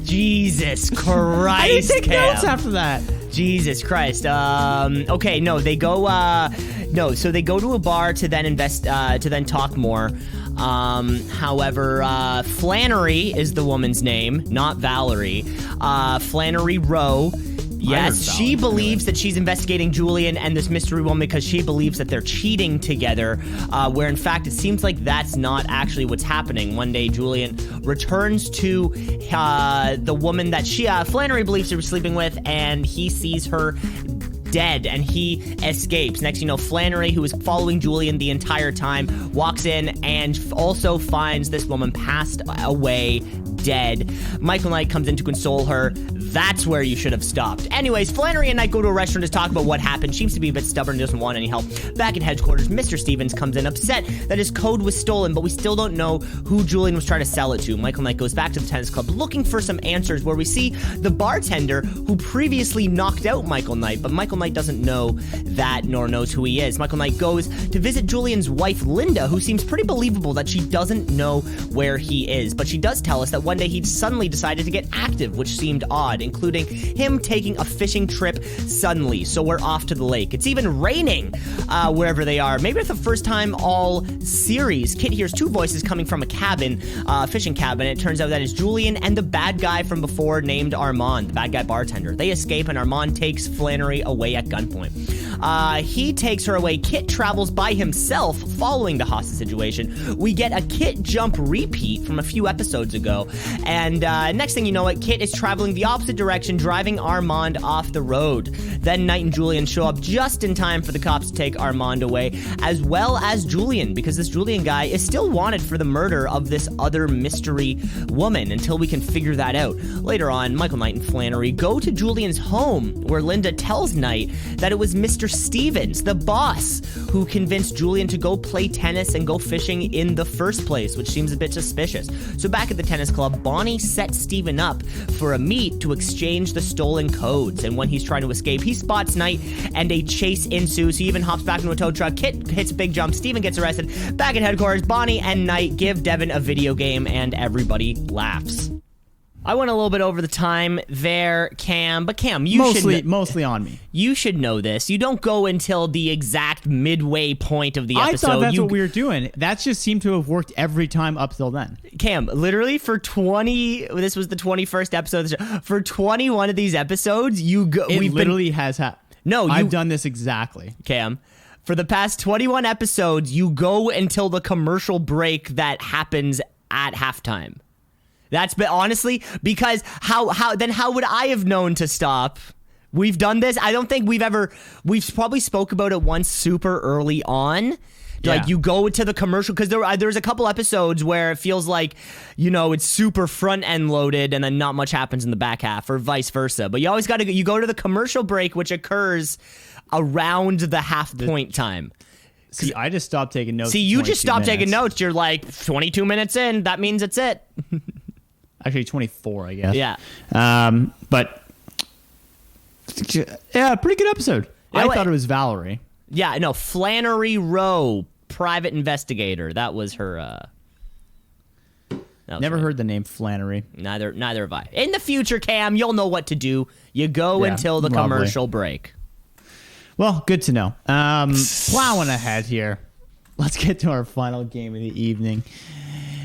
Jesus Christ, I didn't take Cam. notes after that. Jesus Christ. Okay, no, they go. So they go to a bar to then to then talk more. However, Flannery is the woman's name, not Valerie. Flannery Rowe Yes, she believes that she's investigating Julian and this mystery woman because she believes that they're cheating together, where in fact it seems like that's not actually what's happening. One day Julian returns to the woman that Flannery believes she was sleeping with, and he sees her dead, and he escapes. Next, Flannery, who was following Julian the entire time, walks in and also finds this woman passed away, dead. Michael Knight comes in to console her. That's where you should have stopped. Anyways, Flannery and Knight go to a restaurant to talk about what happened. Seems to be a bit stubborn, doesn't want any help. Back at headquarters, Mr. Stevens comes in upset that his code was stolen, but we still don't know who Julian was trying to sell it to. Michael Knight goes back to the tennis club looking for some answers, where we see the bartender who previously knocked out Michael Knight, but Michael Knight doesn't know that nor knows who he is. Michael Knight goes to visit Julian's wife, Linda, who seems pretty believable that she doesn't know where he is, but she does tell us that one day he suddenly decided to get active, which seemed odd, including him taking a fishing trip suddenly. So we're off to the lake. It's even raining wherever they are. Maybe it's the first time all series. Kit hears two voices coming from a cabin, fishing cabin. It turns out that it's Julian and the bad guy from before named Armand, the bad guy bartender. They escape and Armand takes Flannery away at gunpoint. He takes her away. Kit travels by himself following the hostage situation. We get a Kit jump repeat from a few episodes ago, and next thing you know it, Kit is traveling the opposite direction, driving Armand off the road. Then Knight and Julian show up just in time for the cops to take Armand away, as well as Julian, because this Julian guy is still wanted for the murder of this other mystery woman until we can figure that out. Later on, Michael Knight and Flannery go to Julian's home, where Linda tells Knight that it was Mr. Stevens, the boss, who convinced Julian to go play tennis and go fishing in the first place, which seems a bit suspicious. So back at the tennis club, Bonnie sets Steven up for a meet to exchange the stolen codes, and when he's trying to escape, he spots Knight and a chase ensues. He even hops back into a tow truck. Kit hits a big jump. Steven gets arrested. Back at headquarters, Bonnie and Knight give Devin a video game, and everybody laughs. I went a little bit over the time there, Cam, but Cam, mostly on me. You should know this. You don't go until the exact midway point of the episode. I thought that's what we were doing. That just seemed to have worked every time up till then. Cam, literally this was the 21st episode of the show. For 21 of these episodes, I've done this exactly. Cam, for the past 21 episodes, you go until the commercial break that happens at halftime. That's been honestly because how would I have known to stop? We've done this. I don't think we've probably spoke about it once super early on. Yeah. Like you go to the commercial, because there's a couple episodes where it feels like, it's super front end loaded and then not much happens in the back half, or vice versa. But you always got to go to the commercial break, which occurs around the half point time. See, I just stopped taking notes. See, you just stopped taking notes. You're like 22 minutes in. That means it's it. Actually, 24, I guess. Yeah. But yeah, pretty good episode. I thought it was Valerie. Yeah, no, Flannery Rowe, private investigator. That was her. Never heard the name Flannery. Neither have I. In the future, Cam, you'll know what to do. You go until the commercial break. Well, good to know. Plowing ahead here. Let's get to our final game of the evening.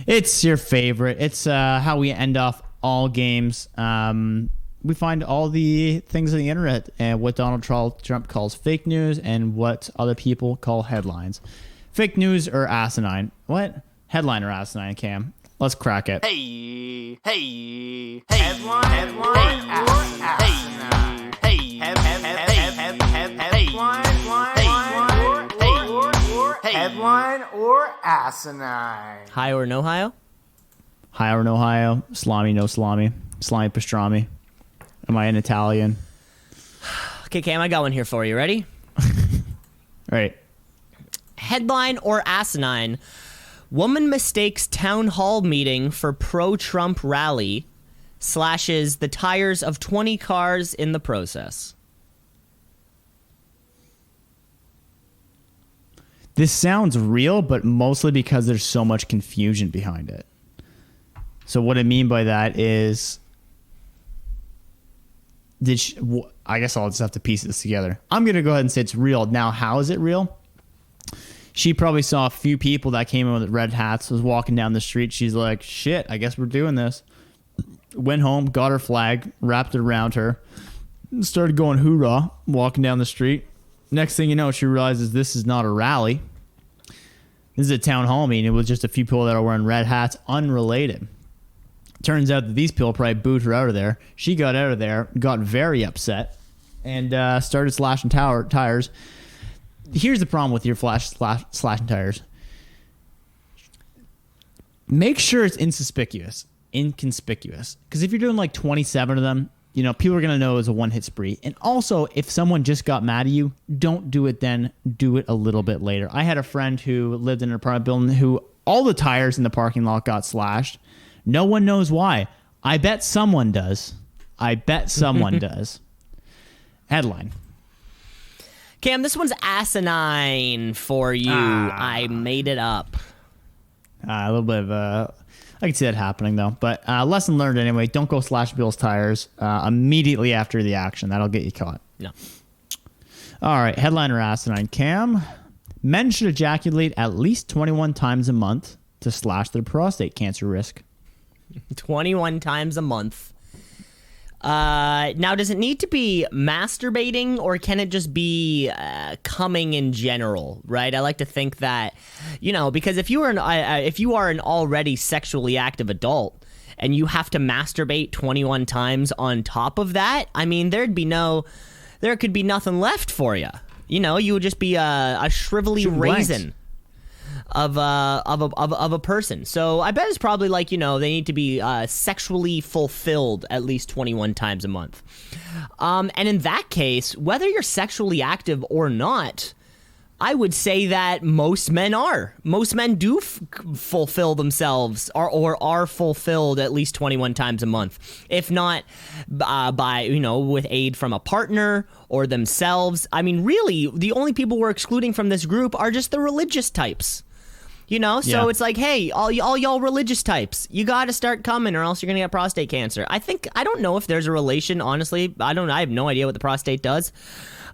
It's your favorite. It's how we end off all games. We find all the things on the internet and what Donald Trump calls fake news and what other people call headlines. Fake news or asinine? What? Headline or asinine, Cam? Let's crack it. Hey. Headline or asinine? Headline or asinine? High or no high? High or no high? Salami, no salami. Salami pastrami. Am I an Italian? Okay, Cam, I got one here for you. Ready? Right. Headline or asinine? Woman mistakes town hall meeting for pro-Trump rally, slashes the tires of 20 cars in the process. This sounds real, but mostly because there's so much confusion behind it. So what I mean by that is, I guess I'll just have to piece this together. I'm going to go ahead and say it's real. Now, how is it real? She probably saw a few people that came in with red hats, was walking down the street. She's like, shit, I guess we're doing this. Went home, got her flag, wrapped it around her, started going hoorah, walking down the street. Next thing you know, she realizes this is not a rally. This is a town hall meeting with just a few people that are wearing red hats, unrelated. Turns out that these people probably booed her out of there. She got out of there, got very upset, and started slashing tires. Here's the problem with your slashing tires. Make sure it's inconspicuous. Because if you're doing like 27 of them, people are going to know it's a one-hit spree. And also, if someone just got mad at you, don't do it then. Do it a little bit later. I had a friend who lived in an apartment building who all the tires in the parking lot got slashed. No one knows why. I bet someone does. Does. Headline. Cam, this one's asinine for you. I made it up. A little bit of I can see that happening though. But lesson learned anyway. Don't go slash Bill's tires immediately after the action. That'll get you caught. No. All right. Headliner asinine. Cam. Men should ejaculate at least 21 times a month to slash their prostate cancer risk. 21 times a month. Now, does it need to be masturbating, or can it just be coming in general? Right? I like to think that, because if you are an already sexually active adult and you have to masturbate 21 times on top of that, I mean, there could be nothing left for you. You would just be a shrivelly raisin of a person. So I bet it's probably like, they need to be sexually fulfilled at least 21 times a month. And in that case, whether you're sexually active or not, I would say that most men are. Most men do fulfill themselves or are fulfilled at least 21 times a month. If not by, with aid from a partner or themselves. I mean, really, the only people we're excluding from this group are just the religious types. So it's like, hey, all y'all religious types, you got to start coming or else you're going to get prostate cancer. I don't know if there's a relation, honestly. I have no idea what the prostate does.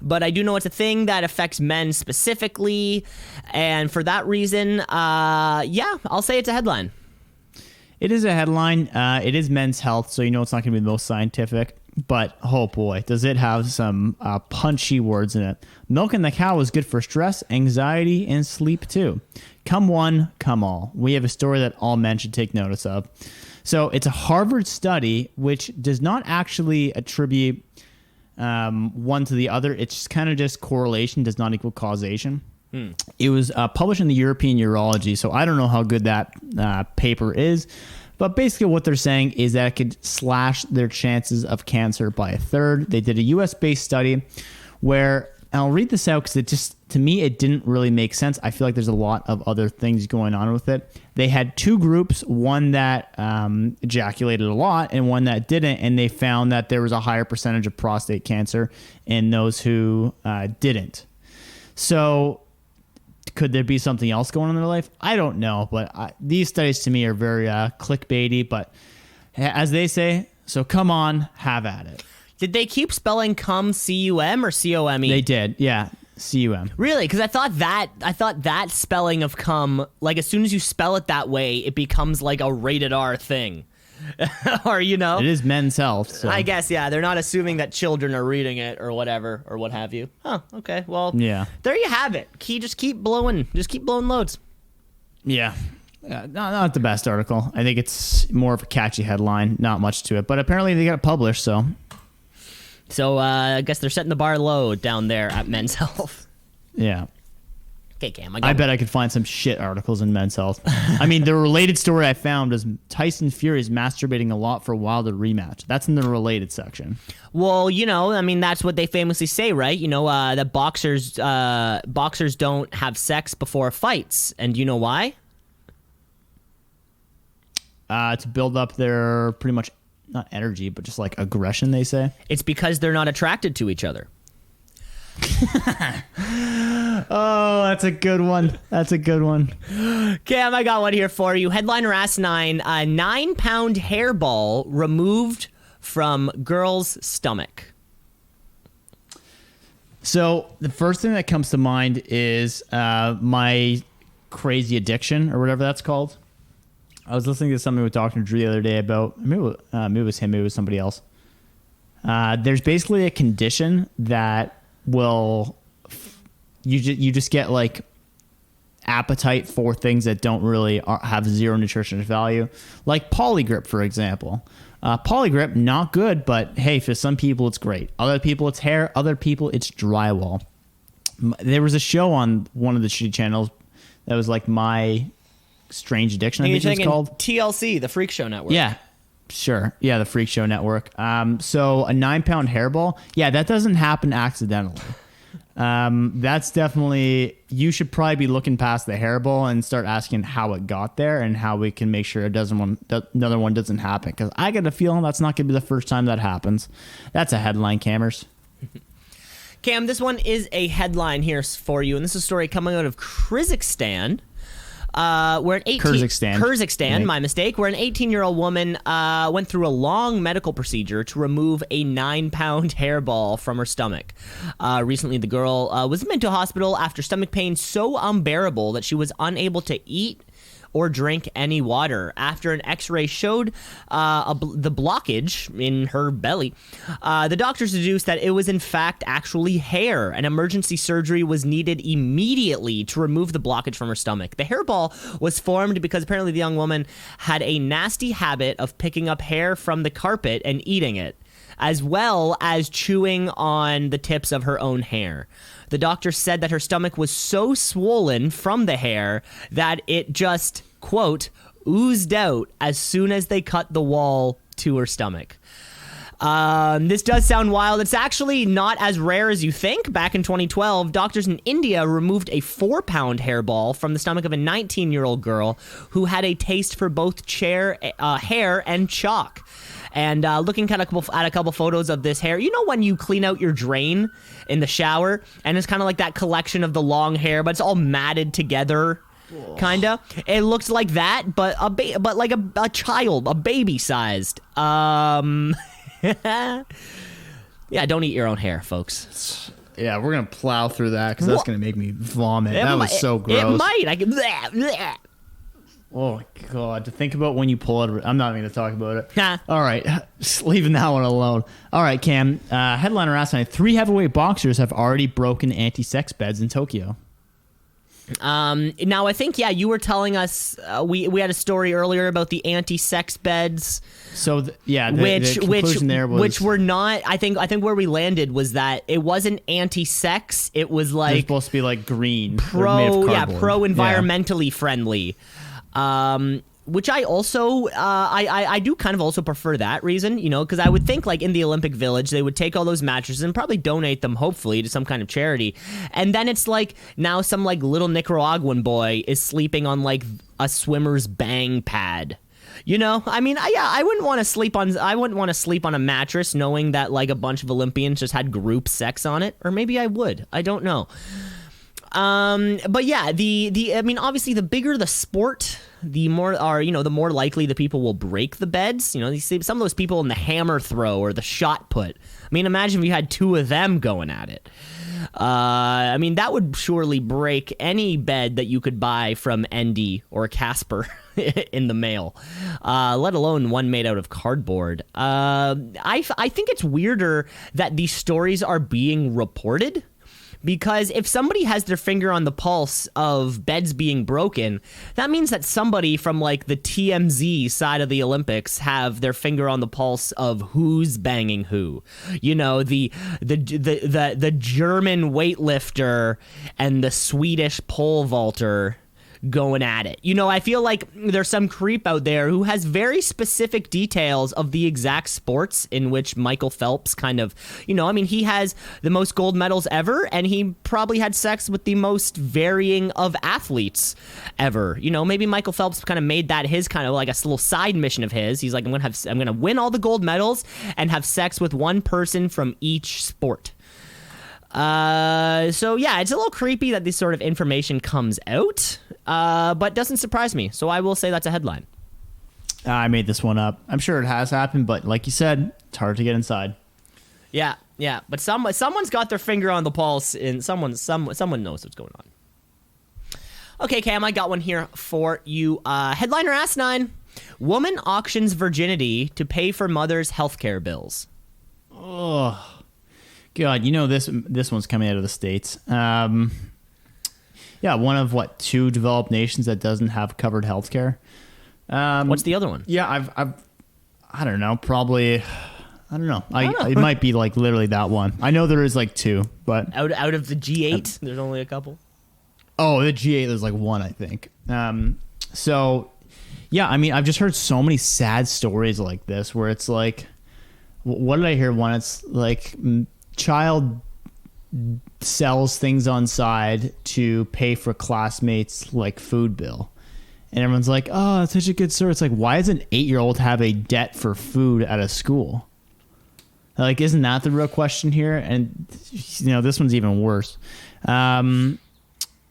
But I do know it's a thing that affects men specifically. And for that reason, I'll say it's a headline. It is a headline. It is Men's Health, so it's not going to be the most scientific. But, oh boy, does it have some punchy words in it. Milking the cow is good for stress, anxiety, and sleep, too. Come one, come all. We have a story that all men should take notice of. So it's a Harvard study which does not actually attribute one to the other. It's kind of just correlation does not equal causation. It was published in the European Urology, so I don't know how good that paper is. But basically what they're saying is that it could slash their chances of cancer by a third. They did a US-based study where, and I'll read this out because to me, it didn't really make sense. I feel like there's a lot of other things going on with it. They had two groups, one that ejaculated a lot and one that didn't, and they found that there was a higher percentage of prostate cancer in those who didn't. So could there be something else going on in their life? I don't know, but these studies to me are very clickbaity, but as they say, so come on, have at it. Did they keep spelling cum C-U-M or C-O-M-E? They did, yeah. C-U-M. Really? Because I thought that spelling of cum, like as soon as you spell it that way, it becomes like a rated R thing. Or, It is Men's Health. So. I guess, yeah. They're not assuming that children are reading it or whatever or what have you. Huh, okay. Well, yeah. There you have it. Just keep blowing loads. Yeah. Not the best article. I think it's more of a catchy headline. Not much to it. But apparently they got it published, so... So I guess they're setting the bar low down there at Men's Health. Yeah. Okay, Cam. I bet I could find some shit articles in Men's Health. I mean, the related story I found is Tyson Fury is masturbating a lot for Wilder rematch. That's in the related section. Well, that's what they famously say, right? That boxers don't have sex before fights. And do you know why? To build up their pretty much... not energy, but just like aggression, they say. It's because they're not attracted to each other. Oh, that's a good one. Cam, I got one here for you. Headliner asinine, a 9-pound hairball removed from girl's stomach. So the first thing that comes to mind is my crazy addiction or whatever that's called. I was listening to something with Dr. Drew the other day about, maybe it was him, maybe it was somebody else. There's basically a condition that will you just get like appetite for things that don't really have zero nutritional value, like polygrip, for example. Polygrip, not good, but hey, for some people it's great. Other people it's hair. Other people it's drywall. There was a show on one of the shitty channels that was like My Strange Addiction, I think it's called. TLC, the Freak Show Network. Yeah, sure. Yeah, the Freak Show Network. So a 9-pound hairball, yeah, that doesn't happen accidentally. That's definitely, you should probably be looking past the hairball and start asking how it got there and how we can make sure another one doesn't happen. Because I get a feeling that's not going to be the first time that happens. That's a headline, Cammers. Cam, this one is a headline here for you, and this is a story coming out of Kyrgyzstan. Kyrgyzstan, my mistake, where an 18-year-old woman went through a long medical procedure to remove a 9-pound hairball from her stomach. Recently, the girl was admitted to hospital after stomach pain so unbearable that she was unable to eat or drink any water. After an x-ray showed the blockage in her belly, the doctors deduced that it was in fact actually hair. An emergency surgery was needed immediately to remove the blockage from her stomach. The hairball was formed because apparently the young woman had a nasty habit of picking up hair from the carpet and eating it, as well as chewing on the tips of her own hair. The doctor said that her stomach was so swollen from the hair that it just, quote, oozed out as soon as they cut the wall to her stomach. This does sound wild. It's actually not as rare as you think. Back in 2012, doctors in India removed a 4-pound hairball from the stomach of a 19-year-old girl who had a taste for both hair and chalk. And looking at a couple photos of this hair, you know when you clean out your drain in the shower, and it's kind of like that collection of the long hair, but it's all matted together, kind of. It looks like that, but like a child, a baby-sized. Yeah, don't eat your own hair, folks. Yeah, we're gonna plow through that because that's gonna make me vomit. That was so gross. It might. I can. Bleh. Oh, my God. To think about when you pull it. I'm not even going to talk about it. All right. Just leaving that one alone. All right, Cam. Headliner last night. 3 heavyweight boxers have already broken anti-sex beds in Tokyo. Now, I think, you were telling us, we had a story earlier about the anti-sex beds. So, the conclusion there was... Which were not... I think where we landed was that it wasn't anti-sex. It was like... It was supposed to be like green. Pro-environmentally friendly. Which I also, I do kind of also prefer that reason, because I would think like in the Olympic Village, they would take all those mattresses and probably donate them, hopefully, to some kind of charity. And then it's like now some like little Nicaraguan boy is sleeping on like a swimmer's bang pad. I mean, I wouldn't want to sleep on a mattress knowing that like a bunch of Olympians just had group sex on it. Or maybe I would. I don't know. But yeah, I mean, obviously the bigger the sport, the more likely the people will break the beds. You see some of those people in the hammer throw or the shot put. I mean, imagine if you had 2 of them going at it. I mean, that would surely break any bed that you could buy from Endy or Casper in the mail, let alone one made out of cardboard. I think it's weirder that these stories are being reported. Because if somebody has their finger on the pulse of beds being broken, that means that somebody from like the TMZ side of the Olympics have their finger on the pulse of who's banging who. The German weightlifter and the Swedish pole vaulter going at it. I feel like there's some creep out there who has very specific details of the exact sports in which Michael Phelps kind of, I mean, he has the most gold medals ever, and he probably had sex with the most varying of athletes ever. Maybe Michael Phelps kind of made that his kind of like a little side mission of his. He's like, I'm going to win all the gold medals and have sex with one person from each sport. So yeah, it's a little creepy that this sort of information comes out, but doesn't surprise me. So I will say that's a headline. I made this one up. I'm sure it has happened, but like you said, it's hard to get inside. Yeah. But someone's got their finger on the pulse, and someone knows what's going on. Okay, Cam, I got one here for you. Headliner asinine: woman auctions virginity to pay for mother's healthcare bills. Oh, God, this one's coming out of the States. Yeah, one of two developed nations that doesn't have covered healthcare. What's the other one? Yeah, I don't know. Probably, I don't know. It might be like literally that one. I know there is like two, but out of the G8, there's only a couple. Oh, the G8, there's like one, I think. So, yeah, I mean, I've just heard so many sad stories like this where it's like, what did I hear one? It's like child sells things on side to pay for classmates' like food bill. And everyone's like, oh, that's such a good story. It's like, why does an 8-year-old have a debt for food at a school? Like, isn't that the real question here? And, this one's even worse. Now,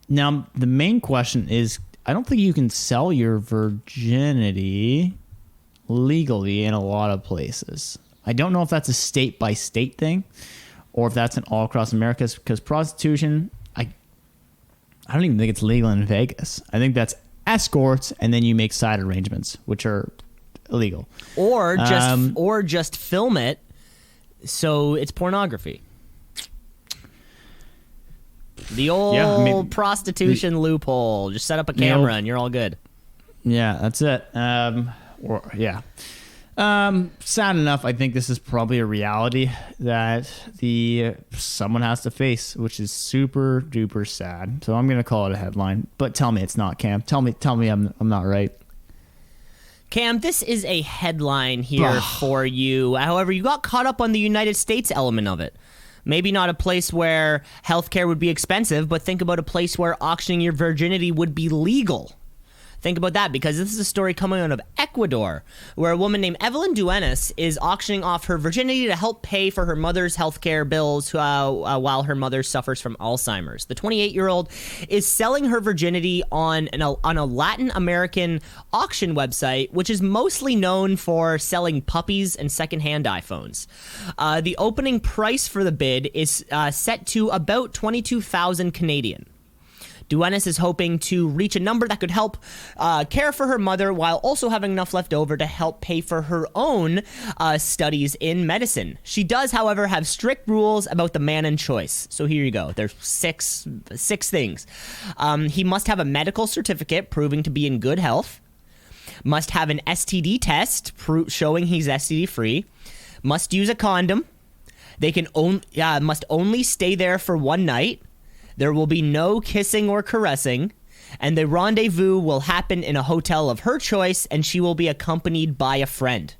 the main question is, I don't think you can sell your virginity legally in a lot of places. I don't know if that's a state-by-state thing or if that's an all across America, because prostitution, I don't even think it's legal in Vegas. I think that's escorts, and then you make side arrangements, which are illegal. Or just film it so it's pornography. The old prostitution loophole. Just set up a camera and you're all good. Yeah, that's it. Sad enough, I think this is probably a reality that someone has to face, which is super duper sad. So I'm going to call it a headline. But tell me it's not, Cam. Tell me I'm not right. Cam, this is a headline here for you. However, you got caught up on the United States element of it. Maybe not a place where healthcare would be expensive, but think about a place where auctioning your virginity would be legal. Think about that, because this is a story coming out of Ecuador, where a woman named Evelyn Duenas is auctioning off her virginity to help pay for her mother's healthcare bills while her mother suffers from Alzheimer's. The 28-year-old is selling her virginity on a Latin American auction website, which is mostly known for selling puppies and secondhand iPhones. The opening price for the bid is set to about 22,000 Canadian. Duenas is hoping to reach a number that could help care for her mother while also having enough left over to help pay for her own studies in medicine. She does, however, have strict rules about the man in choice. So here you go. There's six things. He must have a medical certificate proving to be in good health. Must have an STD test showing he's STD free. Must use a condom. They must only stay there for one night. There will be no kissing or caressing, and the rendezvous will happen in a hotel of her choice, and she will be accompanied by a friend.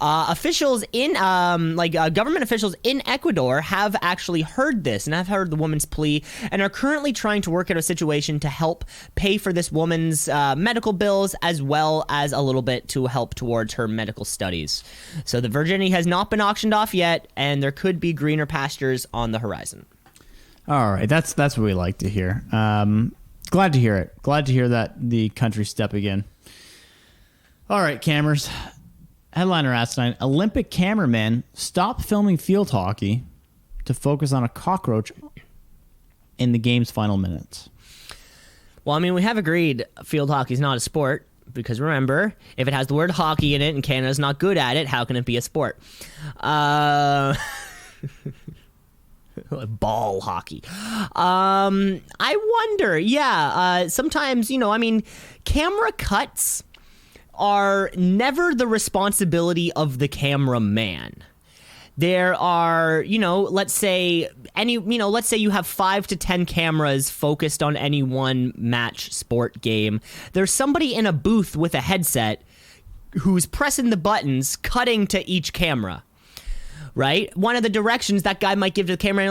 Officials government officials in Ecuador have actually heard this and have heard the woman's plea and are currently trying to work out a situation to help pay for this woman's medical bills, as well as a little bit to help towards her medical studies. So the virginity has not been auctioned off yet, and there could be greener pastures on the horizon. All right, that's what we like to hear. Glad to hear it. Glad to hear that the country's stepping in. All right, cameras. Headliner asinine. Olympic cameraman stop filming field hockey to focus on a cockroach in the game's final minutes. Well, I mean, we have agreed field hockey is not a sport, because remember, if it has the word hockey in it and Canada's not good at it, how can it be a sport? Ball hockey. I wonder, sometimes, camera cuts are never the responsibility of the cameraman. There are, let's say you have 5 to 10 cameras focused on any one match sport game. There's somebody in a booth with a headset who's pressing the buttons, cutting to each camera. Right? One of the directions that guy might give to the camera,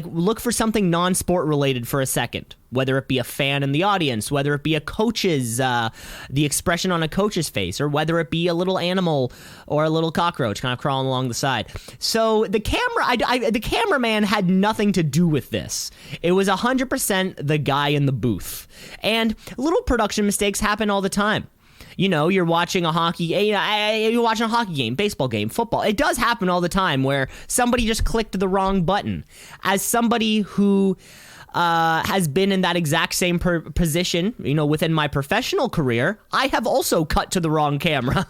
look for something non-sport related for a second. Whether it be a fan in the audience, whether it be a coach's, the expression on a coach's face, or whether it be a little animal or a little cockroach kind of crawling along the side. So the cameraman had nothing to do with this. It was 100% the guy in the booth. And little production mistakes happen all the time. You're watching a hockey game, baseball game, football. It does happen all the time where somebody just clicked the wrong button. As somebody who has been in that exact same position, within my professional career. I have also cut to the wrong camera.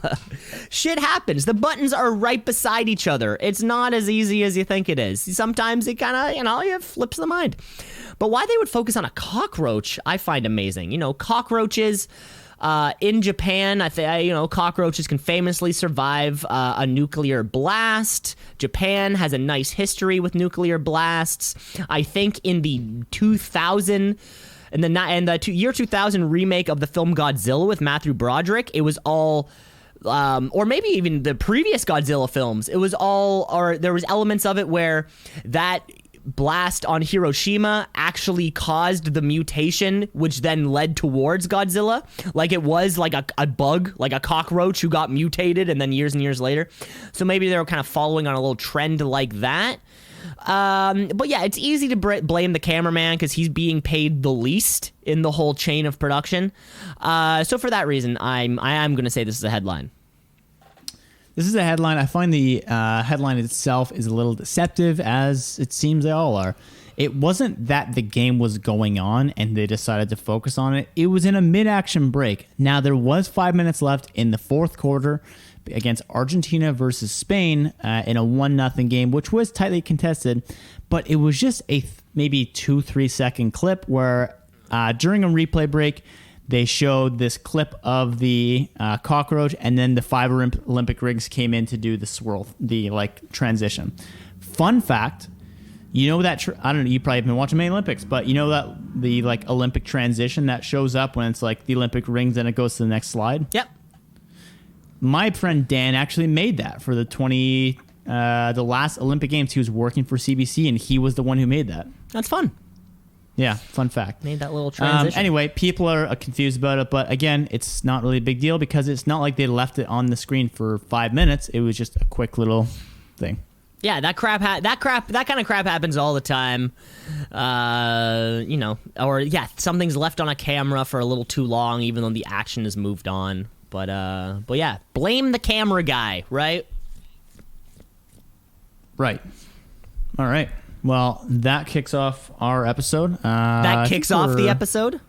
Shit happens. The buttons are right beside each other. It's not as easy as you think it is. Sometimes it kind of, it flips the mind. But why they would focus on a cockroach, I find amazing. Cockroaches... in Japan, cockroaches can famously survive a nuclear blast. Japan has a nice history with nuclear blasts. I think in the year 2000 remake of the film Godzilla with Matthew Broderick, it was all, or maybe even the previous Godzilla films, it was all, or there was elements of it where that blast on Hiroshima actually caused the mutation, which then led towards Godzilla. Like it was like a bug, like a cockroach who got mutated and then years and years later. So maybe they were kind of following on a little trend like that. But yeah, it's easy to blame the cameraman because he's being paid the least in the whole chain of production. So for that reason, I am going to say this is a headline. This is a headline. I find the headline itself is a little deceptive, as it seems they all are. It wasn't that the game was going on and they decided to focus on it. It was in a mid-action break. Now, there was 5 minutes left in the fourth quarter against Argentina versus Spain in a 1-0 game, which was tightly contested. But it was just a maybe 2-3 second clip where during a replay break, they showed this clip of the cockroach, and then the 5 Olympic rigs came in to do the swirl, the transition. Fun fact, that I don't know, you probably haven't been watching many Olympics, but that the Olympic transition that shows up when it's the Olympic rings and it goes to the next slide. Yep. My friend Dan actually made that for the last Olympic Games. He was working for CBC, and he was the one who made that. That's fun. Yeah, fun fact. Made that little transition. Anyway, people are confused about it, but again, it's not really a big deal because it's not like they left it on the screen for 5 minutes. It was just a quick little thing. Yeah, that kind of crap happens all the time. Something's left on a camera for a little too long, even though the action has moved on. But yeah, blame the camera guy, right? Right. All right. Well, that kicks off our episode. That kicks off the episode?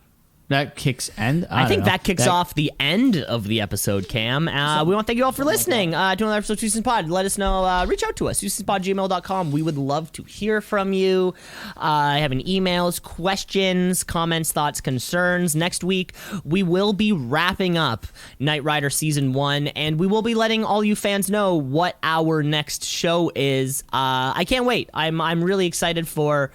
That kicks end? I think that kicks off the end of the episode, Cam. We want to thank you all for listening to another episode of Two Seasons Pod. Let us know. Reach out to us, twoceasinapod@gmail.com. We would love to hear from you. Having emails, questions, comments, thoughts, concerns. Next week, we will be wrapping up Knight Rider Season 1, and we will be letting all you fans know what our next show is. I can't wait. I'm really excited for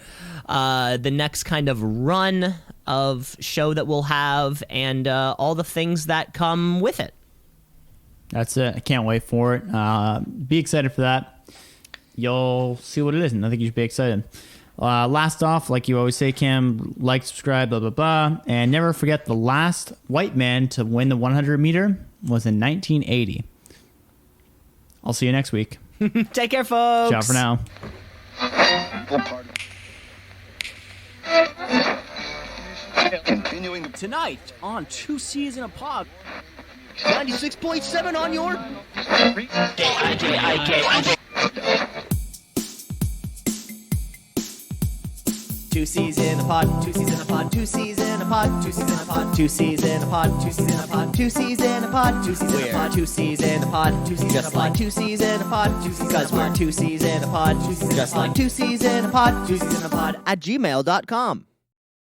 the next kind of run of show that we'll have and all the things that come with it. That's it. I can't wait for it. Be excited for that. You'll see what it is, and I think you should be excited. Last off, like you always say, Cam, like, subscribe, blah, blah, blah. And never forget the last white man to win the 100 meter was in 1980. I'll see you next week. Take care, folks. Ciao for now. Continuing tonight on Two Seas in a Pod. 96.7 on your Two C's in a pod, 2 C's in a pod, 2 C's in a pod, 2 C's in a pod, 2 C's in a pod, 2 C's in a pod, 2 C's in a pod, 2 C's in a pod, 2 C's in a pod, 2 C's in a pod, 2 C's in a pod, because we're 2 C's in a pod, just like 2 C's in a pod, 2 C's in a pod at gmail.com.